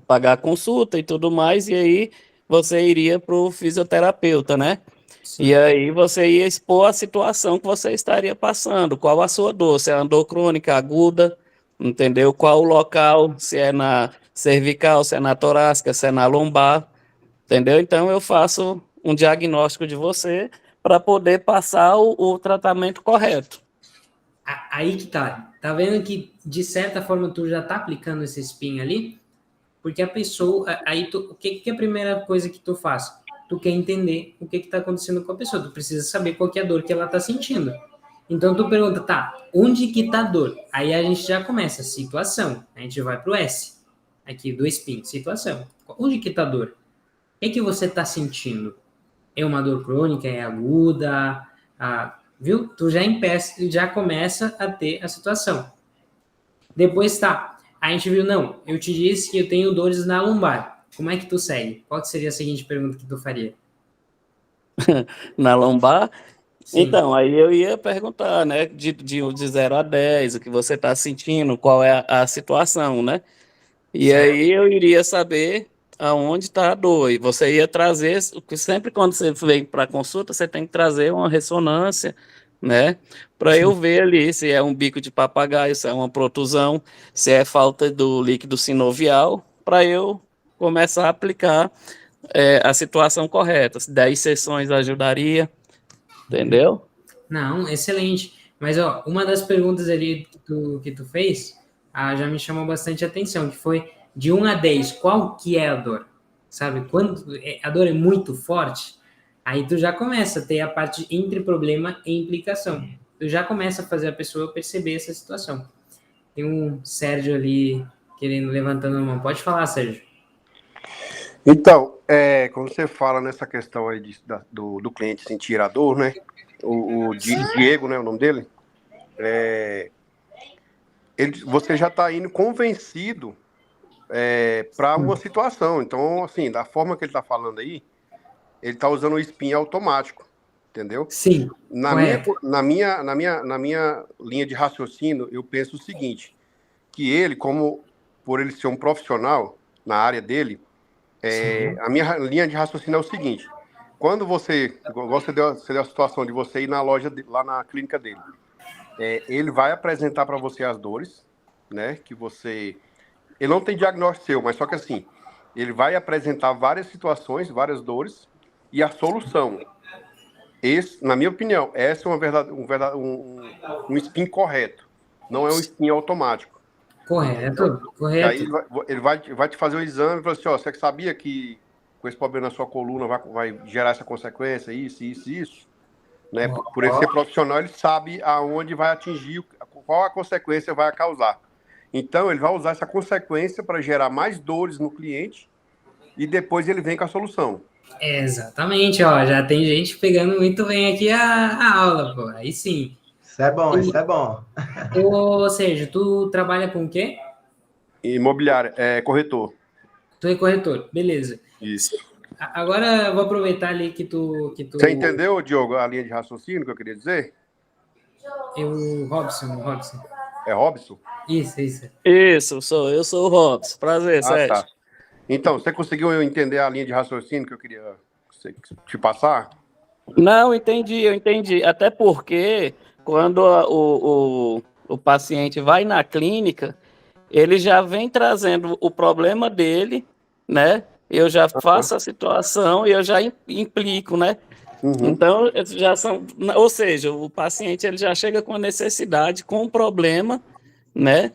Speaker 4: pagar a consulta e tudo mais, e aí você iria para o fisioterapeuta, né? E
Speaker 5: Sim,
Speaker 4: aí você ia expor a situação que você estaria passando, qual a sua dor, se é uma dor crônica, aguda, entendeu? Qual o local, se é na cervical, se é na torácica, se é na lombar, entendeu? Então eu faço um diagnóstico de você para poder passar o tratamento correto.
Speaker 5: aí que tá. Tá vendo que de certa forma tu já tá aplicando esse spin ali? Porque a pessoa, aí o que é a primeira coisa que tu faz? Tu quer entender o que está acontecendo com a pessoa, tu precisa saber qual que é a dor que ela está sentindo. Então tu pergunta, tá, onde que tá a dor? Aí a gente já começa, situação, a gente vai pro S, aqui do SPIN, situação. Onde que tá a dor? O que você tá sentindo? É uma dor crônica, é aguda, viu? Tu já começa a ter a situação. Depois tá, a gente viu, não, eu te disse que eu tenho dores na lombar. Como é que tu segue? Qual que seria a seguinte pergunta que tu faria?
Speaker 4: Na lombar?
Speaker 5: Sim.
Speaker 4: Então, aí eu ia perguntar, né, de 0 a 10, o que você está sentindo, qual é a situação, né? E
Speaker 5: Certo.
Speaker 4: aí eu iria saber aonde está a dor. E você ia trazer, sempre quando você vem para a consulta, você tem que trazer uma ressonância, né? Para eu ver ali se é um bico de papagaio, se é uma protusão, se é falta do líquido sinovial, para eu começar a aplicar a situação correta. 10 sessões ajudaria, entendeu?
Speaker 5: Não, excelente. Mas, ó, uma das perguntas ali que tu fez, já me chamou bastante atenção, que foi de 1 a 10, qual que é a dor? Sabe, quando a dor é muito forte, aí tu já começa a ter a parte entre problema e implicação. Tu já começa a fazer a pessoa perceber essa situação. Tem um Sérgio ali levantando a mão. Pode falar, Sérgio.
Speaker 7: Então, quando você fala nessa questão aí do cliente sentir a dor, né? O Diego, né, o nome dele? Você já está indo convencido para uma situação. Então, assim, da forma que ele está falando aí, ele está usando o SPIN automático, entendeu?
Speaker 5: Sim.
Speaker 7: Na minha linha de raciocínio, eu penso o seguinte, que ele, por ele ser um profissional na área dele, a minha linha de raciocínio é o seguinte: quando você deu a situação de você ir na loja, lá na clínica dele, ele vai apresentar para você as dores, né? Ele não tem diagnóstico seu, mas só que assim, ele vai apresentar várias situações, várias dores e a solução. Na minha opinião, essa é um SPIN correto, não é um SPIN automático.
Speaker 5: Correto.
Speaker 7: Aí ele vai te fazer o exame e falar assim, ó, você sabia que com esse problema na sua coluna vai gerar essa consequência, isso, né? Por ele ser profissional, ele sabe aonde vai atingir, qual a consequência vai causar. Então, ele vai usar essa consequência para gerar mais dores no cliente e depois ele vem com a solução.
Speaker 5: Exatamente, ó, já tem gente pegando muito bem aqui a aula, pô, aí sim.
Speaker 2: Isso é bom, isso é bom.
Speaker 5: Ou seja, tu trabalha com o quê?
Speaker 7: Imobiliário, corretor.
Speaker 5: Tu é corretor, beleza.
Speaker 7: Isso.
Speaker 5: Agora eu vou aproveitar ali que tu...
Speaker 7: Você entendeu, Diogo, a linha de raciocínio que eu queria dizer?
Speaker 5: Robson.
Speaker 7: É Robson?
Speaker 5: Isso.
Speaker 4: Eu sou o Robson. Prazer, Sérgio.
Speaker 7: Tá. Então, você conseguiu entender a linha de raciocínio que eu queria te passar?
Speaker 4: Não, eu entendi. Até porque quando o paciente vai na clínica, ele já vem trazendo o problema dele, né? Eu já faço a situação e eu já implico, né?
Speaker 7: Uhum.
Speaker 4: Então, já são, ou seja, o paciente ele já chega com a necessidade, com o problema, né?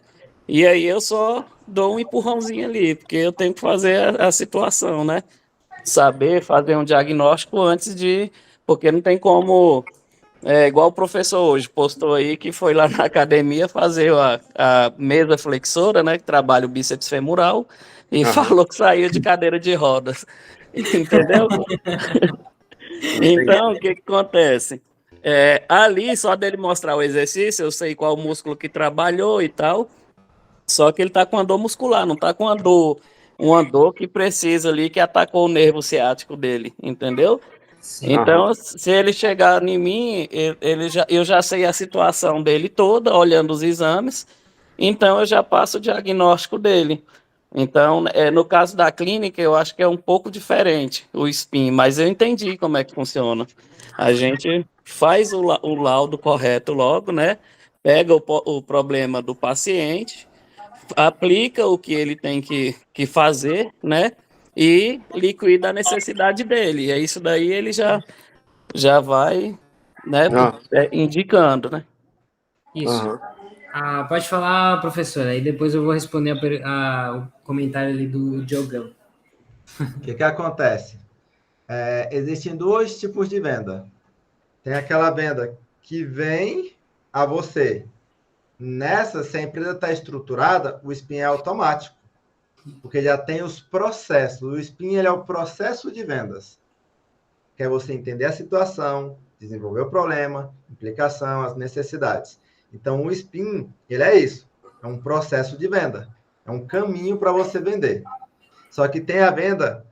Speaker 4: E aí eu só dou um empurrãozinho ali, porque eu tenho que fazer a situação, né? Saber fazer um diagnóstico antes de... Porque não tem como... igual o professor hoje postou aí que foi lá na academia fazer a mesa flexora, né? Que trabalha o bíceps femoral, e falou que saiu de cadeira de rodas. Entendeu? Então, o que acontece? Ali, só dele mostrar o exercício, eu sei qual músculo que trabalhou e tal, só que ele tá com a dor muscular, não tá com uma dor que precisa ali, que atacou o nervo ciático dele, entendeu?
Speaker 5: Sim.
Speaker 4: Então, se ele chegar em mim, eu já sei a situação dele toda, olhando os exames, então eu já passo o diagnóstico dele. Então, no caso da clínica, eu acho que é um pouco diferente o SPIN, mas eu entendi como é que funciona. A gente faz o laudo correto logo, né? Pega o problema do paciente, aplica o que ele tem que fazer, né? E liquida a necessidade dele. E é isso daí ele já vai, né, indicando, né?
Speaker 5: Isso.
Speaker 7: Uhum.
Speaker 5: Pode falar, professora, aí depois eu vou responder o comentário ali do Diogão.
Speaker 2: O que acontece? Existem dois tipos de venda. Tem aquela venda que vem a você. Nessa, se a empresa está estruturada, o SPIN é automático, porque já tem os processos. O SPIN ele é o processo de vendas, que é você entender a situação, desenvolver o problema, implicação, as necessidades. Então, o SPIN, ele é isso, é um processo de venda, é um caminho para você vender. Só que tem a venda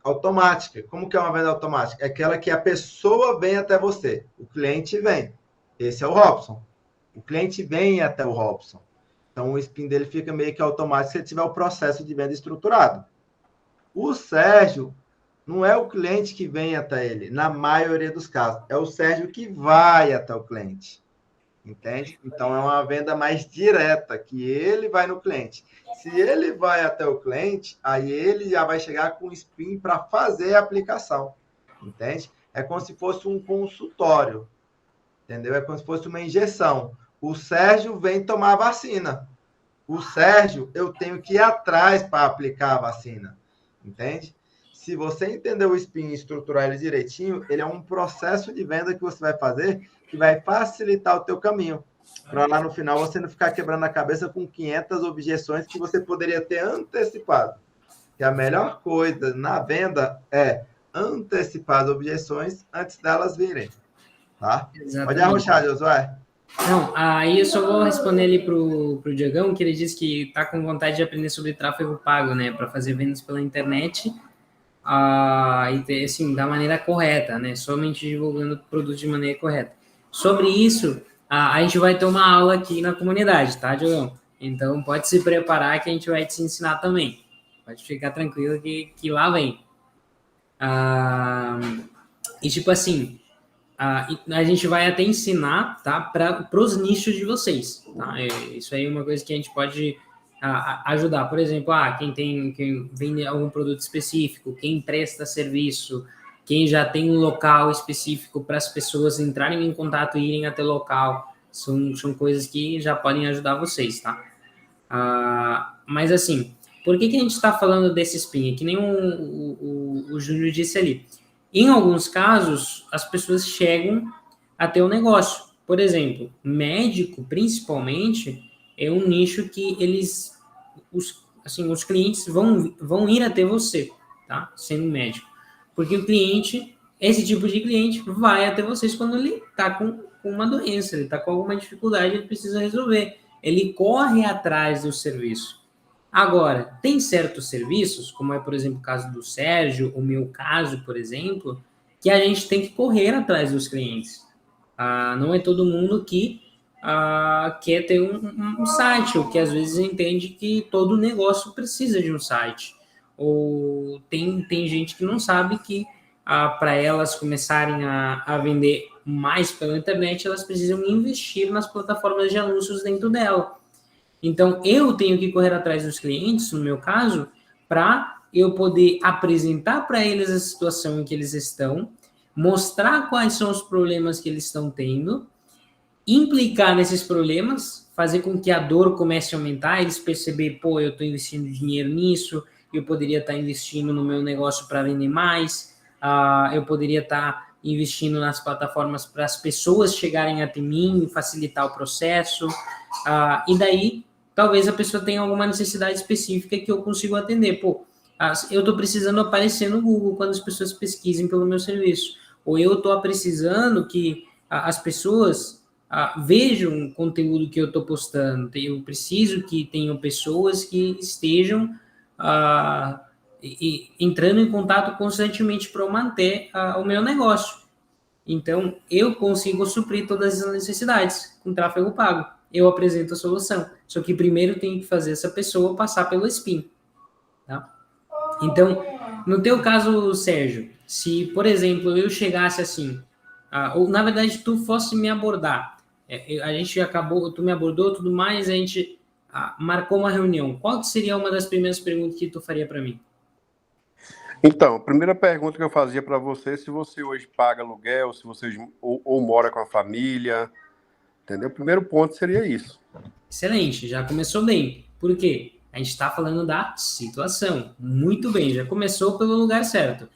Speaker 2: automática. Como que é uma venda automática? É aquela que a pessoa vem até você, o cliente vem. Esse é o Robson. O cliente vem até o Robson. Então, o SPIN dele fica meio que automático se ele tiver o processo de venda estruturado. O Sérgio não é o cliente que vem até ele, na maioria dos casos. É o Sérgio que vai até o cliente. Entende? Então, é uma venda mais direta, que ele vai no cliente. Se ele vai até o cliente, aí ele já vai chegar com o SPIN para fazer a aplicação. Entende? É como se fosse um consultório. Entendeu? É como se fosse uma injeção. O Sérgio vem tomar a vacina. O Sérgio, eu tenho que ir atrás para aplicar a vacina. Entende? Se você entender o SPIN e estruturar ele direitinho, ele é um processo de venda que você vai fazer que vai facilitar o teu caminho. Para lá no final você não ficar quebrando a cabeça com 500 objeções que você poderia ter antecipado. Que a melhor coisa na venda é antecipar as objeções antes delas virem. Tá? Pode arrochar, Josué.
Speaker 5: Não, aí eu só vou responder ali pro Diogão, que ele disse que tá com vontade de aprender sobre tráfego pago, né, para fazer vendas pela internet, e assim, da maneira correta, né, somente divulgando produtos de maneira correta. Sobre isso, a gente vai ter uma aula aqui na comunidade, tá, Diogão? Então, pode se preparar que a gente vai te ensinar também. Pode ficar tranquilo que lá vem. E tipo assim, a gente vai até ensinar, tá, para os nichos de vocês, tá? Isso aí é uma coisa que a gente pode ajudar. Por exemplo, quem vende algum produto específico, quem presta serviço, quem já tem um local específico para as pessoas entrarem em contato e irem até o local, são coisas que já podem ajudar vocês, tá? Mas assim, por que a gente está falando desse SPIN? Que nem o Júnior disse ali. Em alguns casos, as pessoas chegam a ter um negócio. Por exemplo, médico, principalmente, é um nicho que os clientes vão ir até você, tá? Sendo médico. Porque o cliente, esse tipo de cliente, vai até vocês quando ele está com uma doença, ele está com alguma dificuldade, ele precisa resolver. Ele corre atrás do serviço. Agora, tem certos serviços, como é, por exemplo, o caso do Sérgio, o meu caso, por exemplo, que a gente tem que correr atrás dos clientes. Não é todo mundo que quer ter um site, ou que às vezes entende que todo negócio precisa de um site. Ou tem gente que não sabe que para elas começarem a vender mais pela internet, elas precisam investir nas plataformas de anúncios dentro dela. Então, eu tenho que correr atrás dos clientes, no meu caso, para eu poder apresentar para eles a situação em que eles estão, mostrar quais são os problemas que eles estão tendo, implicar nesses problemas, fazer com que a dor comece a aumentar, eles perceberem, pô, eu estou investindo dinheiro nisso, eu poderia estar investindo no meu negócio para vender mais, eu poderia estar investindo nas plataformas para as pessoas chegarem até mim e facilitar o processo, e daí talvez a pessoa tenha alguma necessidade específica que eu consigo atender. Pô, eu estou precisando aparecer no Google quando as pessoas pesquisem pelo meu serviço. Ou eu estou precisando que as pessoas vejam o conteúdo que eu estou postando. Eu preciso que tenham pessoas que estejam entrando em contato constantemente para manter o meu negócio. Então, eu consigo suprir todas as necessidades com tráfego pago. Eu apresento a solução. Só que primeiro tem que fazer essa pessoa passar pelo SPIN. Tá? Então, no teu caso, Sérgio, se, por exemplo, eu chegasse assim, ou na verdade tu fosse me abordar, a gente acabou, tu me abordou, tudo mais, a gente marcou uma reunião. Qual seria uma das primeiras perguntas que tu faria para mim?
Speaker 7: Então, a primeira pergunta que eu fazia para você, se você hoje paga aluguel, se você ou mora com a família, Entendeu? O primeiro ponto seria isso.
Speaker 5: Excelente, já começou bem. Por quê? A gente está falando da situação. Muito bem, já começou pelo lugar certo.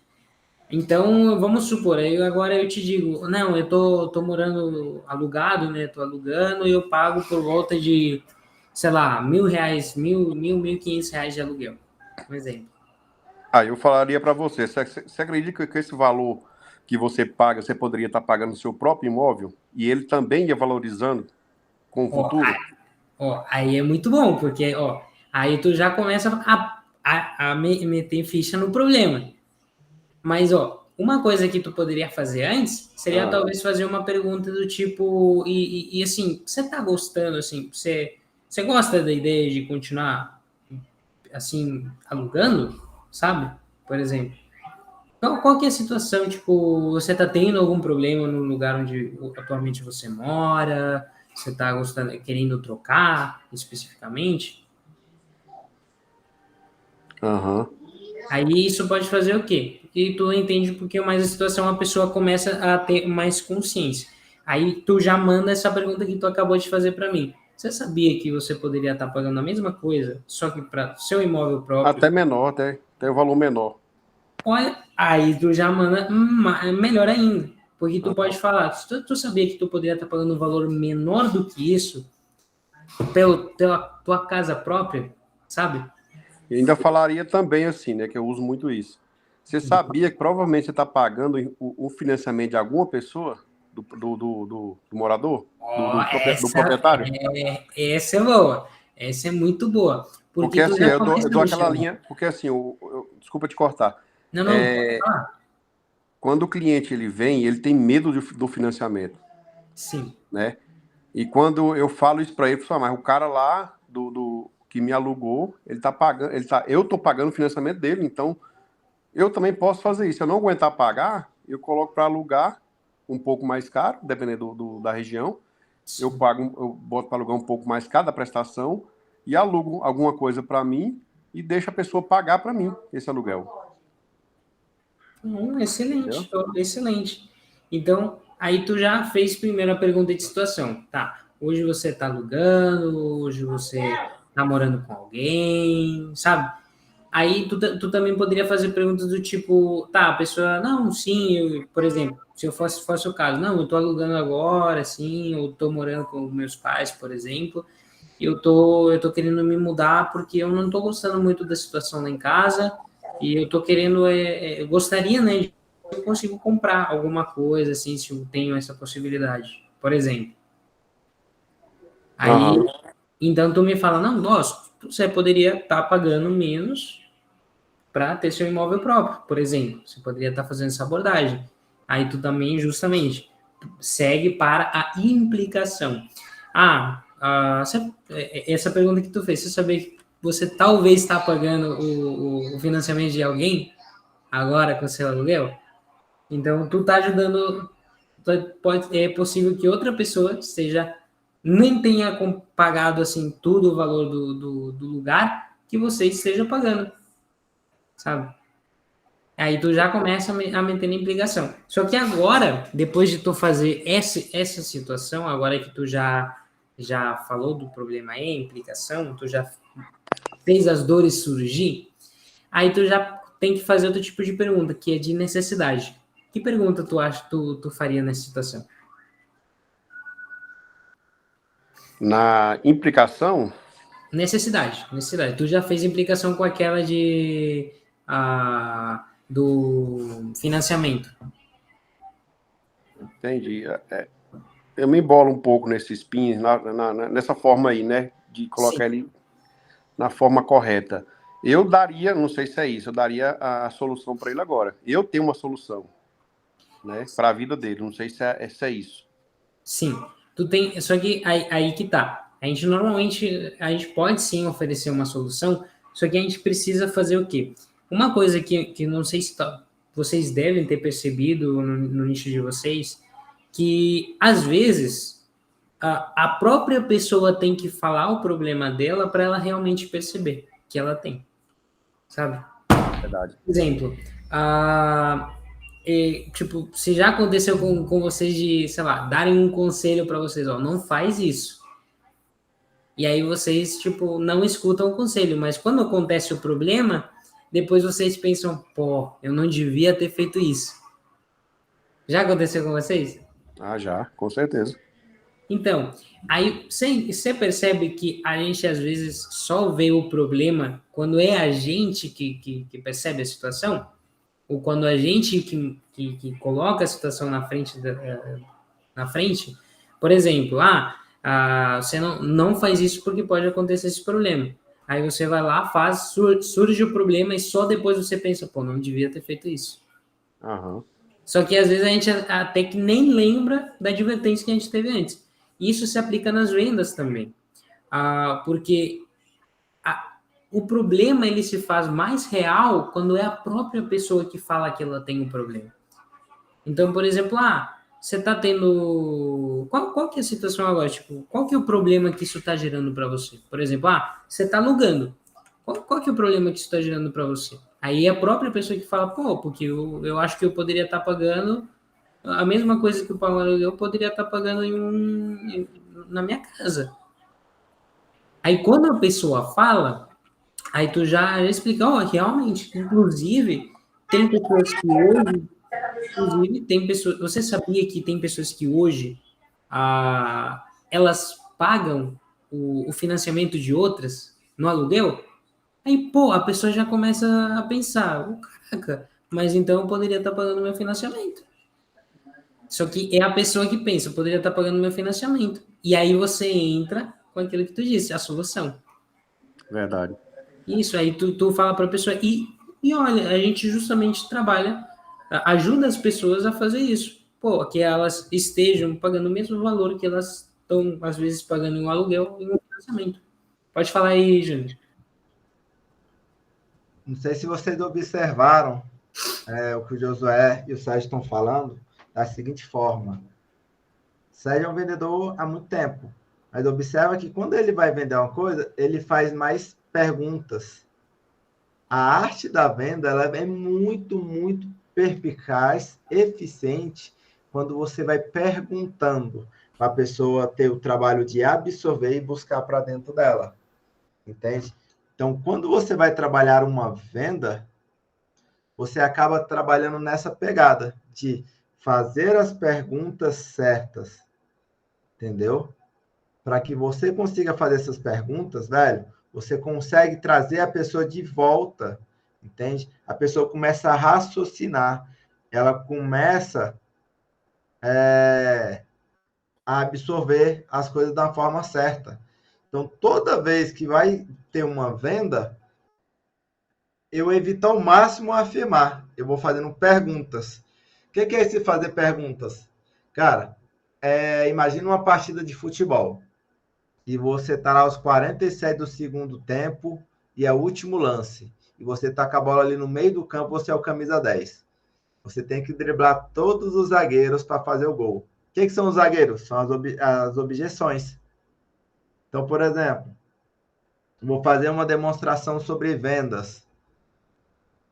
Speaker 5: Então, vamos supor, agora eu te digo, não, eu tô morando alugado, né? Tô alugando e eu pago por volta de, sei lá, R$ 1.000, 1.500 de aluguel. Um exemplo.
Speaker 7: Aí eu falaria para você, você acredita que esse valor que você paga, você poderia estar pagando o seu próprio imóvel e ele também ia valorizando com o futuro?
Speaker 5: Aí é muito bom, porque, aí tu já começa a meter ficha no problema. Mas, uma coisa que tu poderia fazer antes seria talvez fazer uma pergunta do tipo, e assim, você tá gostando, assim, você gosta da ideia de continuar, assim, alugando, sabe? Por exemplo. Então, qual que é a situação? Tipo, você tá tendo algum problema no lugar onde atualmente você mora? Você tá gostando, querendo trocar especificamente?
Speaker 7: Aham.
Speaker 5: Aí isso pode fazer o quê? E tu entende porque mais a situação a pessoa começa a ter mais consciência. Aí tu já manda essa pergunta que tu acabou de fazer para mim. Você sabia que você poderia estar pagando a mesma coisa, só que para seu imóvel próprio?
Speaker 7: Até menor, até o valor menor.
Speaker 5: Olha, aí tu já manda melhor ainda. Porque tu pode falar, tu sabia que tu poderia estar pagando um valor menor do que isso pela tua casa própria, sabe?
Speaker 7: E ainda falaria também assim, né, que eu uso muito isso. Você sabia que provavelmente você está pagando o financiamento de alguma pessoa, do morador, do proprietário?
Speaker 5: Essa é boa. Essa é muito boa.
Speaker 7: Porque
Speaker 5: Tu
Speaker 7: assim,
Speaker 5: já
Speaker 7: eu
Speaker 5: começa
Speaker 7: dou
Speaker 5: a
Speaker 7: aquela
Speaker 5: mexer.
Speaker 7: linha, porque assim, desculpa te cortar.
Speaker 5: Não, pode falar.
Speaker 7: Quando o cliente ele vem, ele tem medo do financiamento,
Speaker 5: Sim.
Speaker 7: né? E quando eu falo isso para ele, mas o cara lá que me alugou, ele tá pagando, eu tô pagando o financiamento dele, então eu também posso fazer isso. Se eu não aguentar pagar, eu coloco para alugar um pouco mais caro, dependendo da região. Eu boto para alugar um pouco mais caro da prestação e alugo alguma coisa para mim e deixo a pessoa pagar para mim esse aluguel.
Speaker 5: Excelente,
Speaker 7: Entendeu?
Speaker 5: excelente. Então, aí tu já fez primeiro a pergunta de situação. Tá, hoje você está alugando, hoje você está morando com alguém, sabe? Aí tu também poderia fazer perguntas do tipo, tá, a pessoa, não, sim, por exemplo, se eu fosse o caso, não, eu tô alugando agora, sim, eu tô morando com meus pais, por exemplo, e eu tô querendo me mudar porque eu não tô gostando muito da situação lá em casa, e eu tô querendo, eu gostaria, né, de eu consigo comprar alguma coisa, assim, se eu tenho essa possibilidade, por exemplo. Aí,
Speaker 7: Aham.
Speaker 5: então tu me fala, não, nossa, você poderia estar pagando menos para ter seu imóvel próprio, por exemplo. Você poderia estar fazendo essa abordagem. Aí tu também, justamente, segue para a implicação. Essa pergunta que tu fez, você sabia que você talvez está pagando o financiamento de alguém agora com seu aluguel? Então, tu está ajudando, é possível que outra pessoa nem tenha pagado assim tudo o valor do lugar que você esteja pagando, sabe? Aí tu já começa a meter na implicação. Só que agora, depois de tu fazer essa situação, agora que tu já falou do problema aí, implicação, tu já fez as dores surgir, aí tu já tem que fazer outro tipo de pergunta, que é de necessidade. Que pergunta tu acha que tu faria nessa situação?
Speaker 7: Na implicação,
Speaker 5: Necessidade. Tu já fez implicação com aquela do financiamento.
Speaker 7: entendi. Eu me embolo um pouco nesses pins, nessa forma aí, né? De colocar
Speaker 5: Sim.
Speaker 7: ele na forma correta. Eu daria, não sei se é isso, eu daria a solução para ele agora. Eu tenho uma solução, né? Para a vida dele. Não sei se é isso.
Speaker 5: Sim. Só que aí que tá. A gente pode sim oferecer uma solução, só que a gente precisa fazer o quê? Uma coisa que não sei se vocês devem ter percebido no nicho de vocês, que às vezes a própria pessoa tem que falar o problema dela para ela realmente perceber que ela tem, sabe?
Speaker 7: Verdade.
Speaker 5: Por exemplo, tipo, se já aconteceu com vocês de, sei lá, darem um conselho para vocês, ó, não faz isso. E aí vocês, tipo, não escutam o conselho, mas quando acontece o problema, depois vocês pensam, pô, eu não devia ter feito isso. Já aconteceu com vocês?
Speaker 7: Ah, já, com certeza.
Speaker 5: Então, aí você percebe que a gente às vezes só vê o problema quando é a gente que percebe a situação, ou quando a gente que coloca a situação na frente, na frente. Por exemplo, você não faz isso porque pode acontecer esse problema. Aí você vai lá, faz, surge o problema e só depois você pensa, pô, não devia ter feito isso.
Speaker 7: Aham.
Speaker 5: Só que às vezes a gente até que nem lembra da advertência que a gente teve antes. Isso se aplica nas vendas também. Porque o problema ele se faz mais real quando é a própria pessoa que fala que ela tem um problema. Então, por exemplo, você está tendo... Qual que é a situação agora? Tipo, qual que é o problema que isso está gerando para você? Por exemplo, você está alugando. Qual que é o problema que isso está gerando para você? Aí é a própria pessoa que fala, pô, porque eu acho que eu poderia estar pagando a mesma coisa que o Paulo aluguel, eu poderia estar pagando na minha casa. Aí quando a pessoa fala, aí tu já explica, realmente, inclusive, tem pessoas que hoje, você sabia que tem pessoas que hoje elas pagam o financiamento de outras no aluguel? Aí, pô, a pessoa já começa a pensar, caraca, mas então eu poderia estar pagando meu financiamento. Só que é a pessoa que pensa, eu poderia estar pagando meu financiamento. E aí você entra com aquilo que tu disse, a solução.
Speaker 7: Verdade.
Speaker 5: Isso, aí tu fala para a pessoa, e olha, a gente justamente trabalha, ajuda as pessoas a fazer isso. Pô, que elas estejam pagando o mesmo valor que elas estão, às vezes, pagando em um aluguel e um financiamento. Pode falar aí, Júnior.
Speaker 2: Não sei se vocês observaram o que o Josué e o Sérgio estão falando da seguinte forma. Sérgio é um vendedor há muito tempo, mas observa que quando ele vai vender uma coisa, ele faz mais perguntas. A arte da venda ela é muito, muito perspicaz, eficiente, quando você vai perguntando para a pessoa ter o trabalho de absorver e buscar para dentro dela. Entende? Então, quando você vai trabalhar uma venda, você acaba trabalhando nessa pegada de fazer as perguntas certas, entendeu? Para que você consiga fazer essas perguntas, velho, você consegue trazer a pessoa de volta, entende? A pessoa começa a raciocinar, ela começa a absorver as coisas da forma certa. Então, toda vez que vai ter uma venda, eu evito ao máximo afirmar. Eu vou fazendo perguntas. O que é esse fazer perguntas? Cara, imagina uma partida de futebol. E você está lá aos 47 do segundo tempo e é o último lance. E você está com a bola ali no meio do campo, você é o camisa 10. Você tem que driblar todos os zagueiros para fazer o gol. O que são os zagueiros? São as objeções. Então, por exemplo, vou fazer uma demonstração sobre vendas.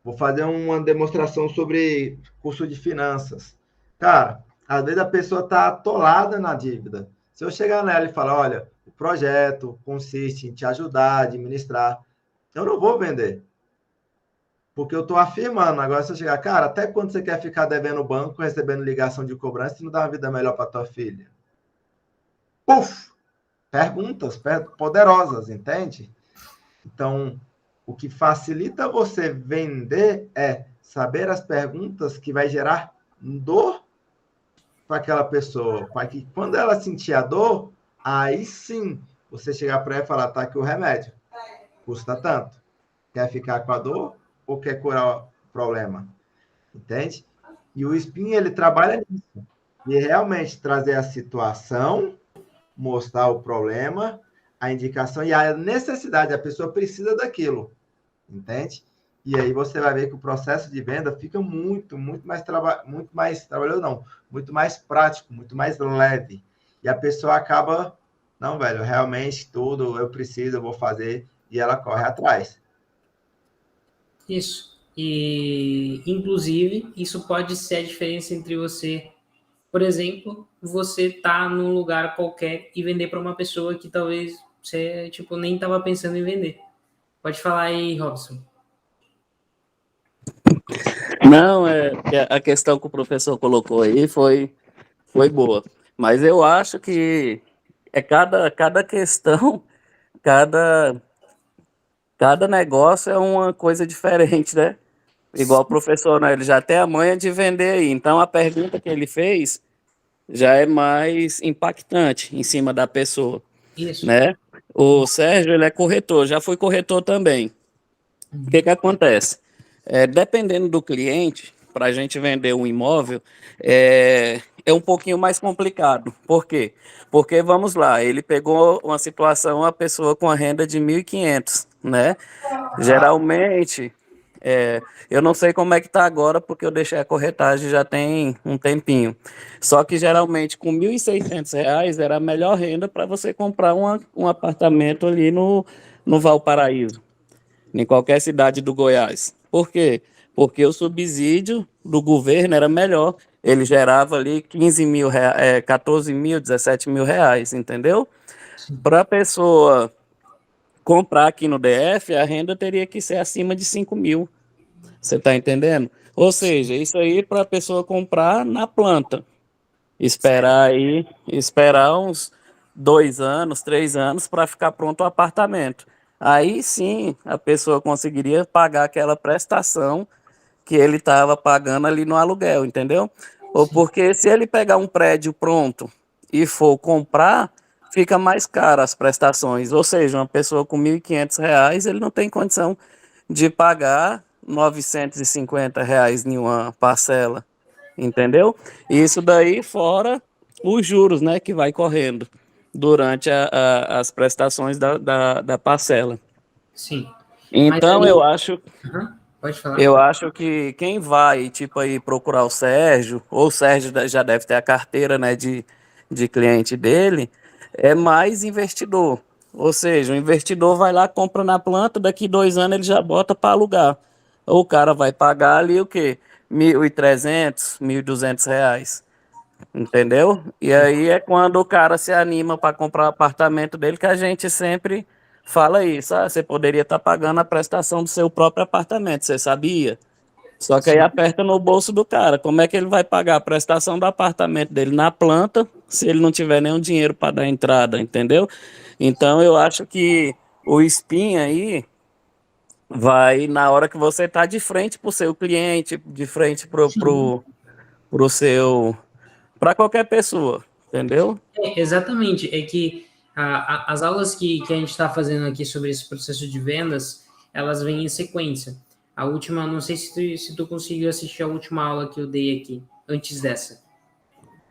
Speaker 2: Vou fazer uma demonstração sobre curso de finanças. Cara, às vezes a pessoa está atolada na dívida. Se eu chegar nela e falar, olha, o projeto consiste em te ajudar a administrar, eu não vou vender. Porque eu estou afirmando. Agora, se eu chegar, cara, até quando você quer ficar devendo o banco, recebendo ligação de cobrança e não dá uma vida melhor para tua filha? Puf! Perguntas poderosas, entende? Então, o que facilita você vender é saber as perguntas que vai gerar dor para aquela pessoa, para que quando ela sentir a dor, aí sim você chegar para ela e falar, tá aqui o remédio, custa tanto. Quer ficar com a dor ou quer curar o problema? Entende? E o Spin, ele trabalha nisso. De realmente trazer a situação, mostrar o problema, a indicação e a necessidade. A pessoa precisa daquilo. Entende? E aí você vai ver que o processo de venda fica muito mais trabalhoso, não, muito mais prático, muito mais leve. E a pessoa acaba, não, velho, realmente tudo eu preciso, eu vou fazer, e ela corre atrás.
Speaker 5: Isso. E, inclusive, isso pode ser a diferença entre você, por exemplo, você tá num lugar qualquer e vender para uma pessoa que talvez você, tipo, nem estava pensando em vender. Pode falar aí, Robson.
Speaker 4: Não, a questão que o professor colocou aí foi boa. Mas eu acho que cada questão, cada, cada negócio é uma coisa diferente, né? Igual o professor, né? Ele já tem a manha de vender aí. Então a pergunta que ele fez já é mais impactante em cima da pessoa,
Speaker 5: Isso.
Speaker 4: né? O Sérgio, ele é corretor, já foi corretor também. O que que acontece? Dependendo do cliente, para a gente vender um imóvel, é um pouquinho mais complicado. Por quê? Porque, vamos lá, ele pegou uma situação, uma pessoa com a renda de 1.500, né? Geralmente, eu não sei como é que está agora, porque eu deixei a corretagem já tem um tempinho. Só que, geralmente, com R$ 1.600 era a melhor renda para você comprar um apartamento ali no Valparaíso, em qualquer cidade do Goiás. Por quê? Porque o subsídio do governo era melhor. Ele gerava ali 15 mil, 14 mil, 17 mil reais, entendeu? Para a pessoa comprar aqui no DF, a renda teria que ser acima de 5 mil. Você está entendendo? Ou seja, isso aí para a pessoa comprar na planta. Esperar uns 2 anos, 3 anos para ficar pronto o apartamento. Aí sim a pessoa conseguiria pagar aquela prestação que ele estava pagando ali no aluguel, entendeu? Ou porque se ele pegar um prédio pronto e for comprar, fica mais caro as prestações. Ou seja, uma pessoa com R$ 1.500, ele não tem condição de pagar R$ 950 em uma parcela, entendeu? Isso daí fora os juros, né, que vai correndo durante as prestações da parcela.
Speaker 5: Sim. Mas
Speaker 4: Então
Speaker 5: aí.
Speaker 4: eu acho
Speaker 5: Aham, pode falar.
Speaker 4: eu acho que quem vai, tipo, aí procurar o Sérgio, ou o Sérgio já deve ter a carteira, né, de cliente dele, é mais investidor. Ou seja, o investidor vai lá, compra na planta, daqui 2 anos ele já bota para alugar. O cara vai pagar ali o quê? 1.300, R$ 1.200, entendeu? E aí é quando o cara se anima para comprar o apartamento dele, que a gente sempre fala isso. Ah, você poderia estar pagando a prestação do seu próprio apartamento, você sabia? Só que aí
Speaker 5: Sim.
Speaker 4: aperta no bolso do cara. Como é que ele vai pagar a prestação do apartamento dele na planta se ele não tiver nenhum dinheiro para dar entrada, entendeu? Então eu acho que o spin aí vai na hora que você está de frente para o seu cliente, de frente pro seu, para qualquer pessoa, entendeu?
Speaker 5: Exatamente. É que as aulas que a gente está fazendo aqui sobre esse processo de vendas, elas vêm em sequência. A última, não sei se tu conseguiu assistir a última aula que eu dei aqui, antes dessa.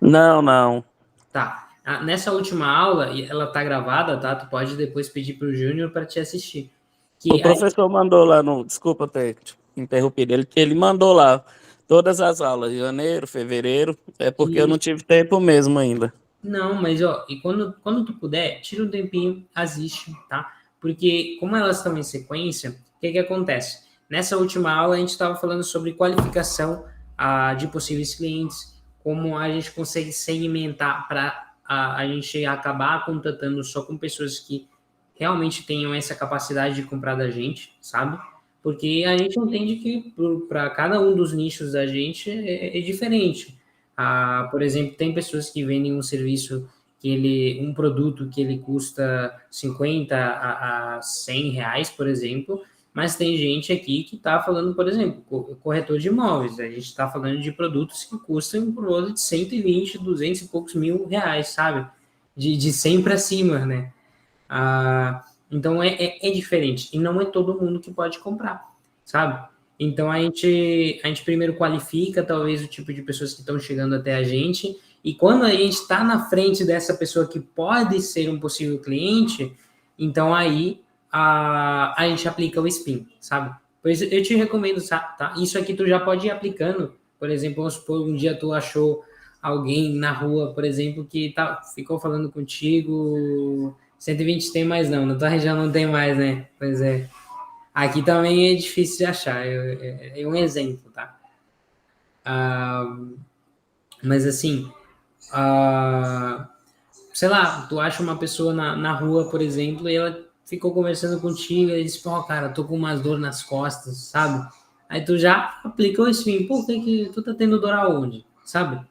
Speaker 4: Não, não.
Speaker 5: Tá. Nessa última aula, e ela tá gravada, tá? Tu pode depois pedir para o Júnior para te assistir.
Speaker 4: O
Speaker 5: Que aí,
Speaker 4: professor mandou lá no. Desculpa ter te interrompido. Ele mandou lá todas as aulas, de janeiro, fevereiro. É porque eu não tive tempo mesmo ainda.
Speaker 5: não, mas ó, e quando tu puder, tira um tempinho, assiste, tá? Porque como elas estão em sequência, o que que acontece? Nessa última aula a gente estava falando sobre qualificação de possíveis clientes, como a gente consegue segmentar para a gente acabar contatando só com pessoas que realmente tenham essa capacidade de comprar da gente, sabe? Porque a gente entende que para cada um dos nichos da gente é diferente. Por exemplo, tem pessoas que vendem um serviço um produto que ele custa 50 a 100 reais, por exemplo, mas tem gente aqui que está falando, por exemplo, corretor de imóveis, a gente está falando de produtos que custam por volta de 120, 200 e poucos mil reais, sabe? De 100 para cima, né? Então é diferente, e não é todo mundo que pode comprar, sabe? Então a gente primeiro qualifica talvez o tipo de pessoas que estão chegando até a gente, e quando a gente está na frente dessa pessoa que pode ser um possível cliente, então aí a gente aplica o spin, sabe? Pois eu te recomendo, tá? Isso aqui tu já pode ir aplicando. Por exemplo, vamos supor, um dia tu achou alguém na rua, por exemplo, que ficou falando contigo. 120 tem mais não, na tua região não tem mais, né? Pois é. Aqui também é difícil de achar, é um exemplo, tá? Mas assim, sei lá, tu acha uma pessoa na rua, por exemplo, e ela ficou conversando contigo e disse, pô, cara, tô com umas dor nas costas, sabe? Aí tu já aplicou esse fim, pô, que tu tá tendo dor aonde, sabe?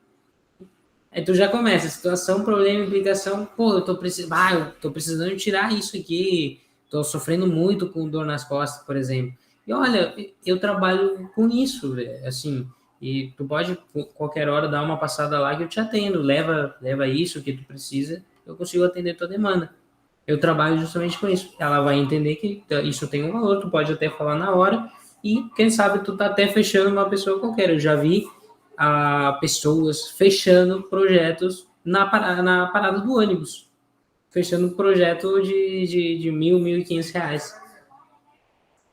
Speaker 5: Aí tu já começa, situação, problema, implicação, pô, eu tô precisando tirar isso aqui, tô sofrendo muito com dor nas costas, por exemplo. E olha, eu trabalho com isso, assim, e tu pode, qualquer hora, dar uma passada lá que eu te atendo, leva isso que tu precisa, eu consigo atender tua demanda. Eu trabalho justamente com isso. Ela vai entender que isso tem um valor, tu pode até falar na hora, e quem sabe tu tá até fechando uma pessoa qualquer. Eu já vi pessoas fechando projetos na parada do ônibus, fechando projeto de 1.000, 1.500 reais.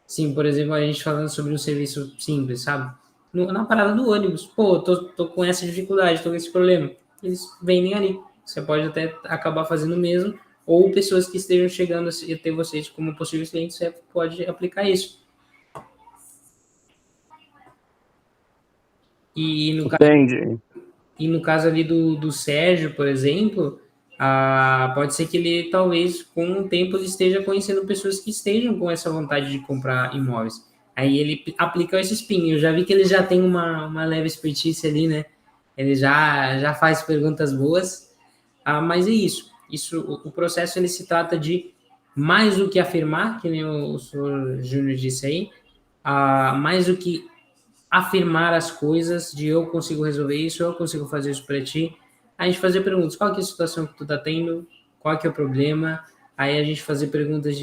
Speaker 5: Sim, por exemplo, a gente falando sobre um serviço simples, sabe? Na parada do ônibus. Pô, tô com essa dificuldade, tô com esse problema. Eles vendem ali. Você pode até acabar fazendo o mesmo, ou pessoas que estejam chegando a ter vocês como possíveis clientes, você pode aplicar isso. E no caso
Speaker 4: Entendi.
Speaker 5: E no caso ali do Sérgio, por exemplo, pode ser que ele, talvez, com o tempo, ele esteja conhecendo pessoas que estejam com essa vontade de comprar imóveis. Aí ele aplica esse spin. Eu já vi que ele já tem uma leve expertise ali, né? Ele já faz perguntas boas. Mas é isso. O processo ele se trata de mais do que afirmar, que nem o senhor Júnior disse aí, mais do que afirmar as coisas, de eu consigo resolver isso, eu consigo fazer isso para ti. A gente fazer perguntas, qual que é a situação que tu tá tendo, qual que é o problema, aí a gente fazer perguntas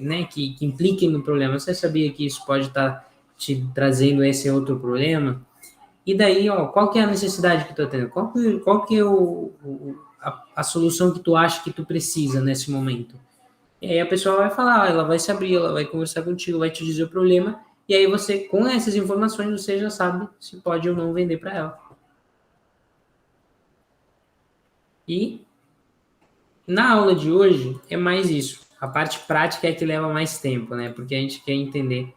Speaker 5: né, que impliquem no problema. Você sabia que isso pode estar te trazendo esse outro problema? E daí, ó, qual que é a necessidade que tu tá tendo? Qual que é a solução que tu acha que tu precisa nesse momento? E aí a pessoa vai falar, ela vai se abrir, ela vai conversar contigo, vai te dizer o problema, e aí você, com essas informações, você já sabe se pode ou não vender para ela. E na aula de hoje é mais isso. A parte prática é que leva mais tempo, né? Porque a gente quer entender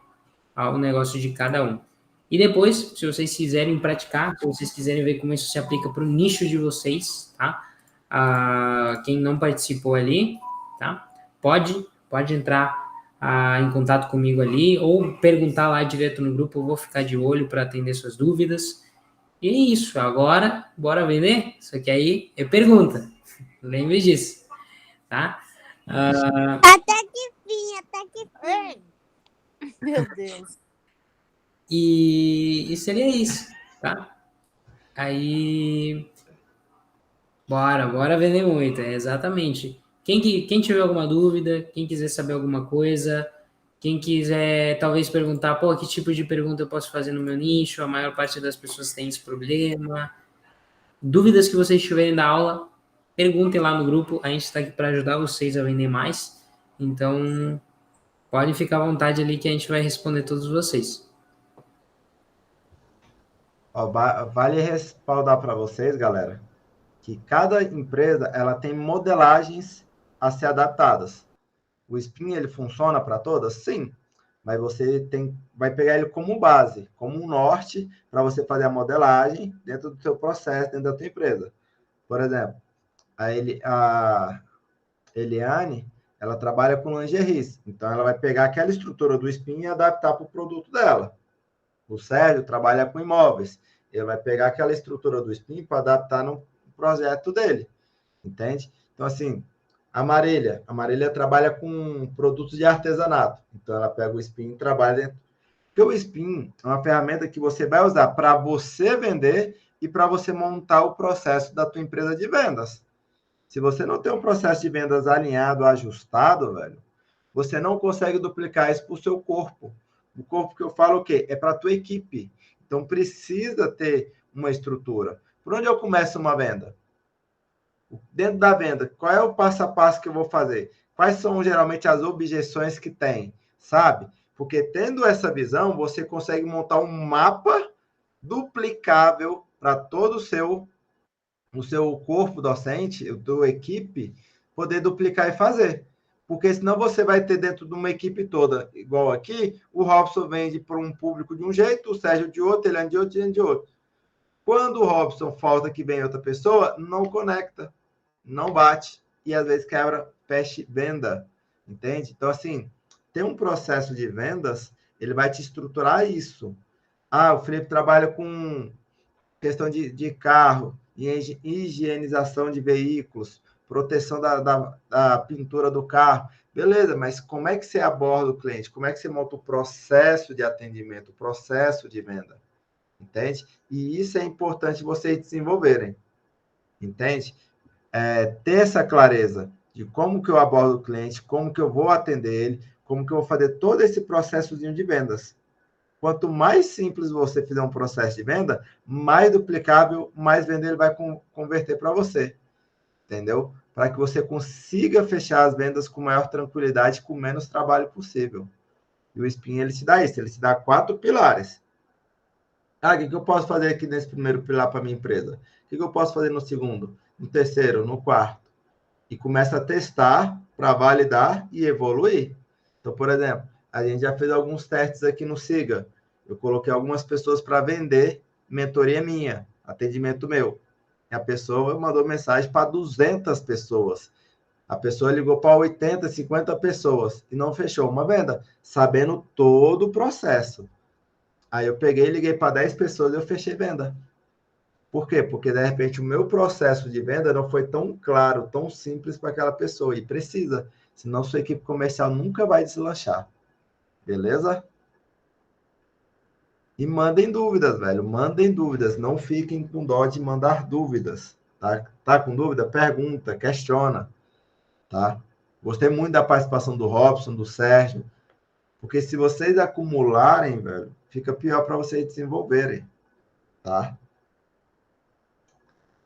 Speaker 5: o negócio de cada um. E depois, se vocês quiserem praticar, se vocês quiserem ver como isso se aplica para o nicho de vocês, tá? Quem não participou ali, tá? Pode entrar em contato comigo ali ou perguntar lá direto no grupo, eu vou ficar de olho para atender suas dúvidas. E é isso, agora, bora vender? Isso aqui aí é pergunta, lembre disso, tá?
Speaker 1: Até que fim, até que fim.
Speaker 6: Meu Deus.
Speaker 5: E seria isso, tá? Aí, bora vender muito, exatamente. Quem tiver alguma dúvida, quem quiser saber alguma coisa, quem quiser talvez perguntar, pô, que tipo de pergunta eu posso fazer no meu nicho? A maior parte das pessoas tem esse problema. Dúvidas que vocês tiverem da aula, perguntem lá no grupo. A gente está aqui para ajudar vocês a vender mais. Então, podem ficar à vontade ali que a gente vai responder todos vocês.
Speaker 2: Ó, vale respaldar para vocês, galera, que cada empresa ela tem modelagens a ser adaptadas. O Spin ele funciona para todas? Sim, mas você vai pegar ele como base, como um norte para você fazer a modelagem dentro do seu processo, dentro da tua empresa. Por exemplo, a Eliane, ela trabalha com lingeries, então ela vai pegar aquela estrutura do Spin e adaptar para o produto dela. O Sérgio trabalha com imóveis, ele vai pegar aquela estrutura do Spin para adaptar no projeto dele, entende? Então, assim, a Marília trabalha com produtos de artesanato, então ela pega o Spin e trabalha dentro. Porque o Spin é uma ferramenta que você vai usar para você vender e para você montar o processo da tua empresa de vendas. Se você não tem um processo de vendas alinhado, ajustado, velho, você não consegue duplicar isso para o seu corpo. O corpo que eu falo o quê? É para a tua equipe. Então, precisa ter uma estrutura. Por onde eu começo uma venda? Dentro da venda, qual é o passo a passo que eu vou fazer? Quais são geralmente as objeções que tem? Sabe? Porque tendo essa visão, você consegue montar um mapa duplicável para todo o seu corpo docente, a tua equipe, poder duplicar e fazer. Porque senão você vai ter dentro de uma equipe toda, igual aqui, o Robson vende para um público de um jeito, o Sérgio de outro, ele de outro, ele de outro. Quando o Robson falta que vem outra pessoa, não conecta, não bate, e às vezes quebra, fecha venda, entende? Então, assim, tem um processo de vendas, ele vai te estruturar isso. Ah, o Felipe trabalha com questão de carro, higienização de veículos, proteção da pintura do carro. Beleza, mas como é que você aborda o cliente? Como é que você monta o processo de atendimento, o processo de venda? Entende? E isso é importante vocês desenvolverem. Entende? Ter essa clareza de como que eu abordo o cliente, como que eu vou atender ele, como que eu vou fazer todo esse processozinho de vendas. Quanto mais simples você fizer um processo de venda, mais duplicável, mais venda ele vai converter para você. Entendeu? Para que você consiga fechar as vendas com maior tranquilidade, com menos trabalho possível. E o Spin, ele te dá isso, ele te dá 4 pilares. Ah, o que eu posso fazer aqui nesse primeiro pilar para minha empresa? O que eu posso fazer no segundo, no terceiro, no quarto? E começa a testar para validar e evoluir. Então, por exemplo, a gente já fez alguns testes aqui no Siga. Eu coloquei algumas pessoas para vender mentoria minha, atendimento meu. E a pessoa mandou mensagem para 200 pessoas. A pessoa ligou para 80, 50 pessoas e não fechou uma venda, sabendo todo o processo. Aí eu peguei, liguei para 10 pessoas e eu fechei venda. Por quê? Porque, de repente, o meu processo de venda não foi tão claro, tão simples para aquela pessoa. E precisa. Senão, sua equipe comercial nunca vai deslanchar. Beleza? E mandem dúvidas, velho. Mandem dúvidas. Não fiquem com dó de mandar dúvidas. Tá com dúvida? Pergunta, questiona. Tá? Gostei muito da participação do Robson, do Sérgio. Porque se vocês acumularem, velho, fica pior para vocês desenvolverem. Tá?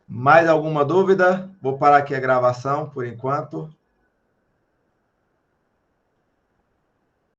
Speaker 2: Mais alguma dúvida? Vou parar aqui a gravação por enquanto.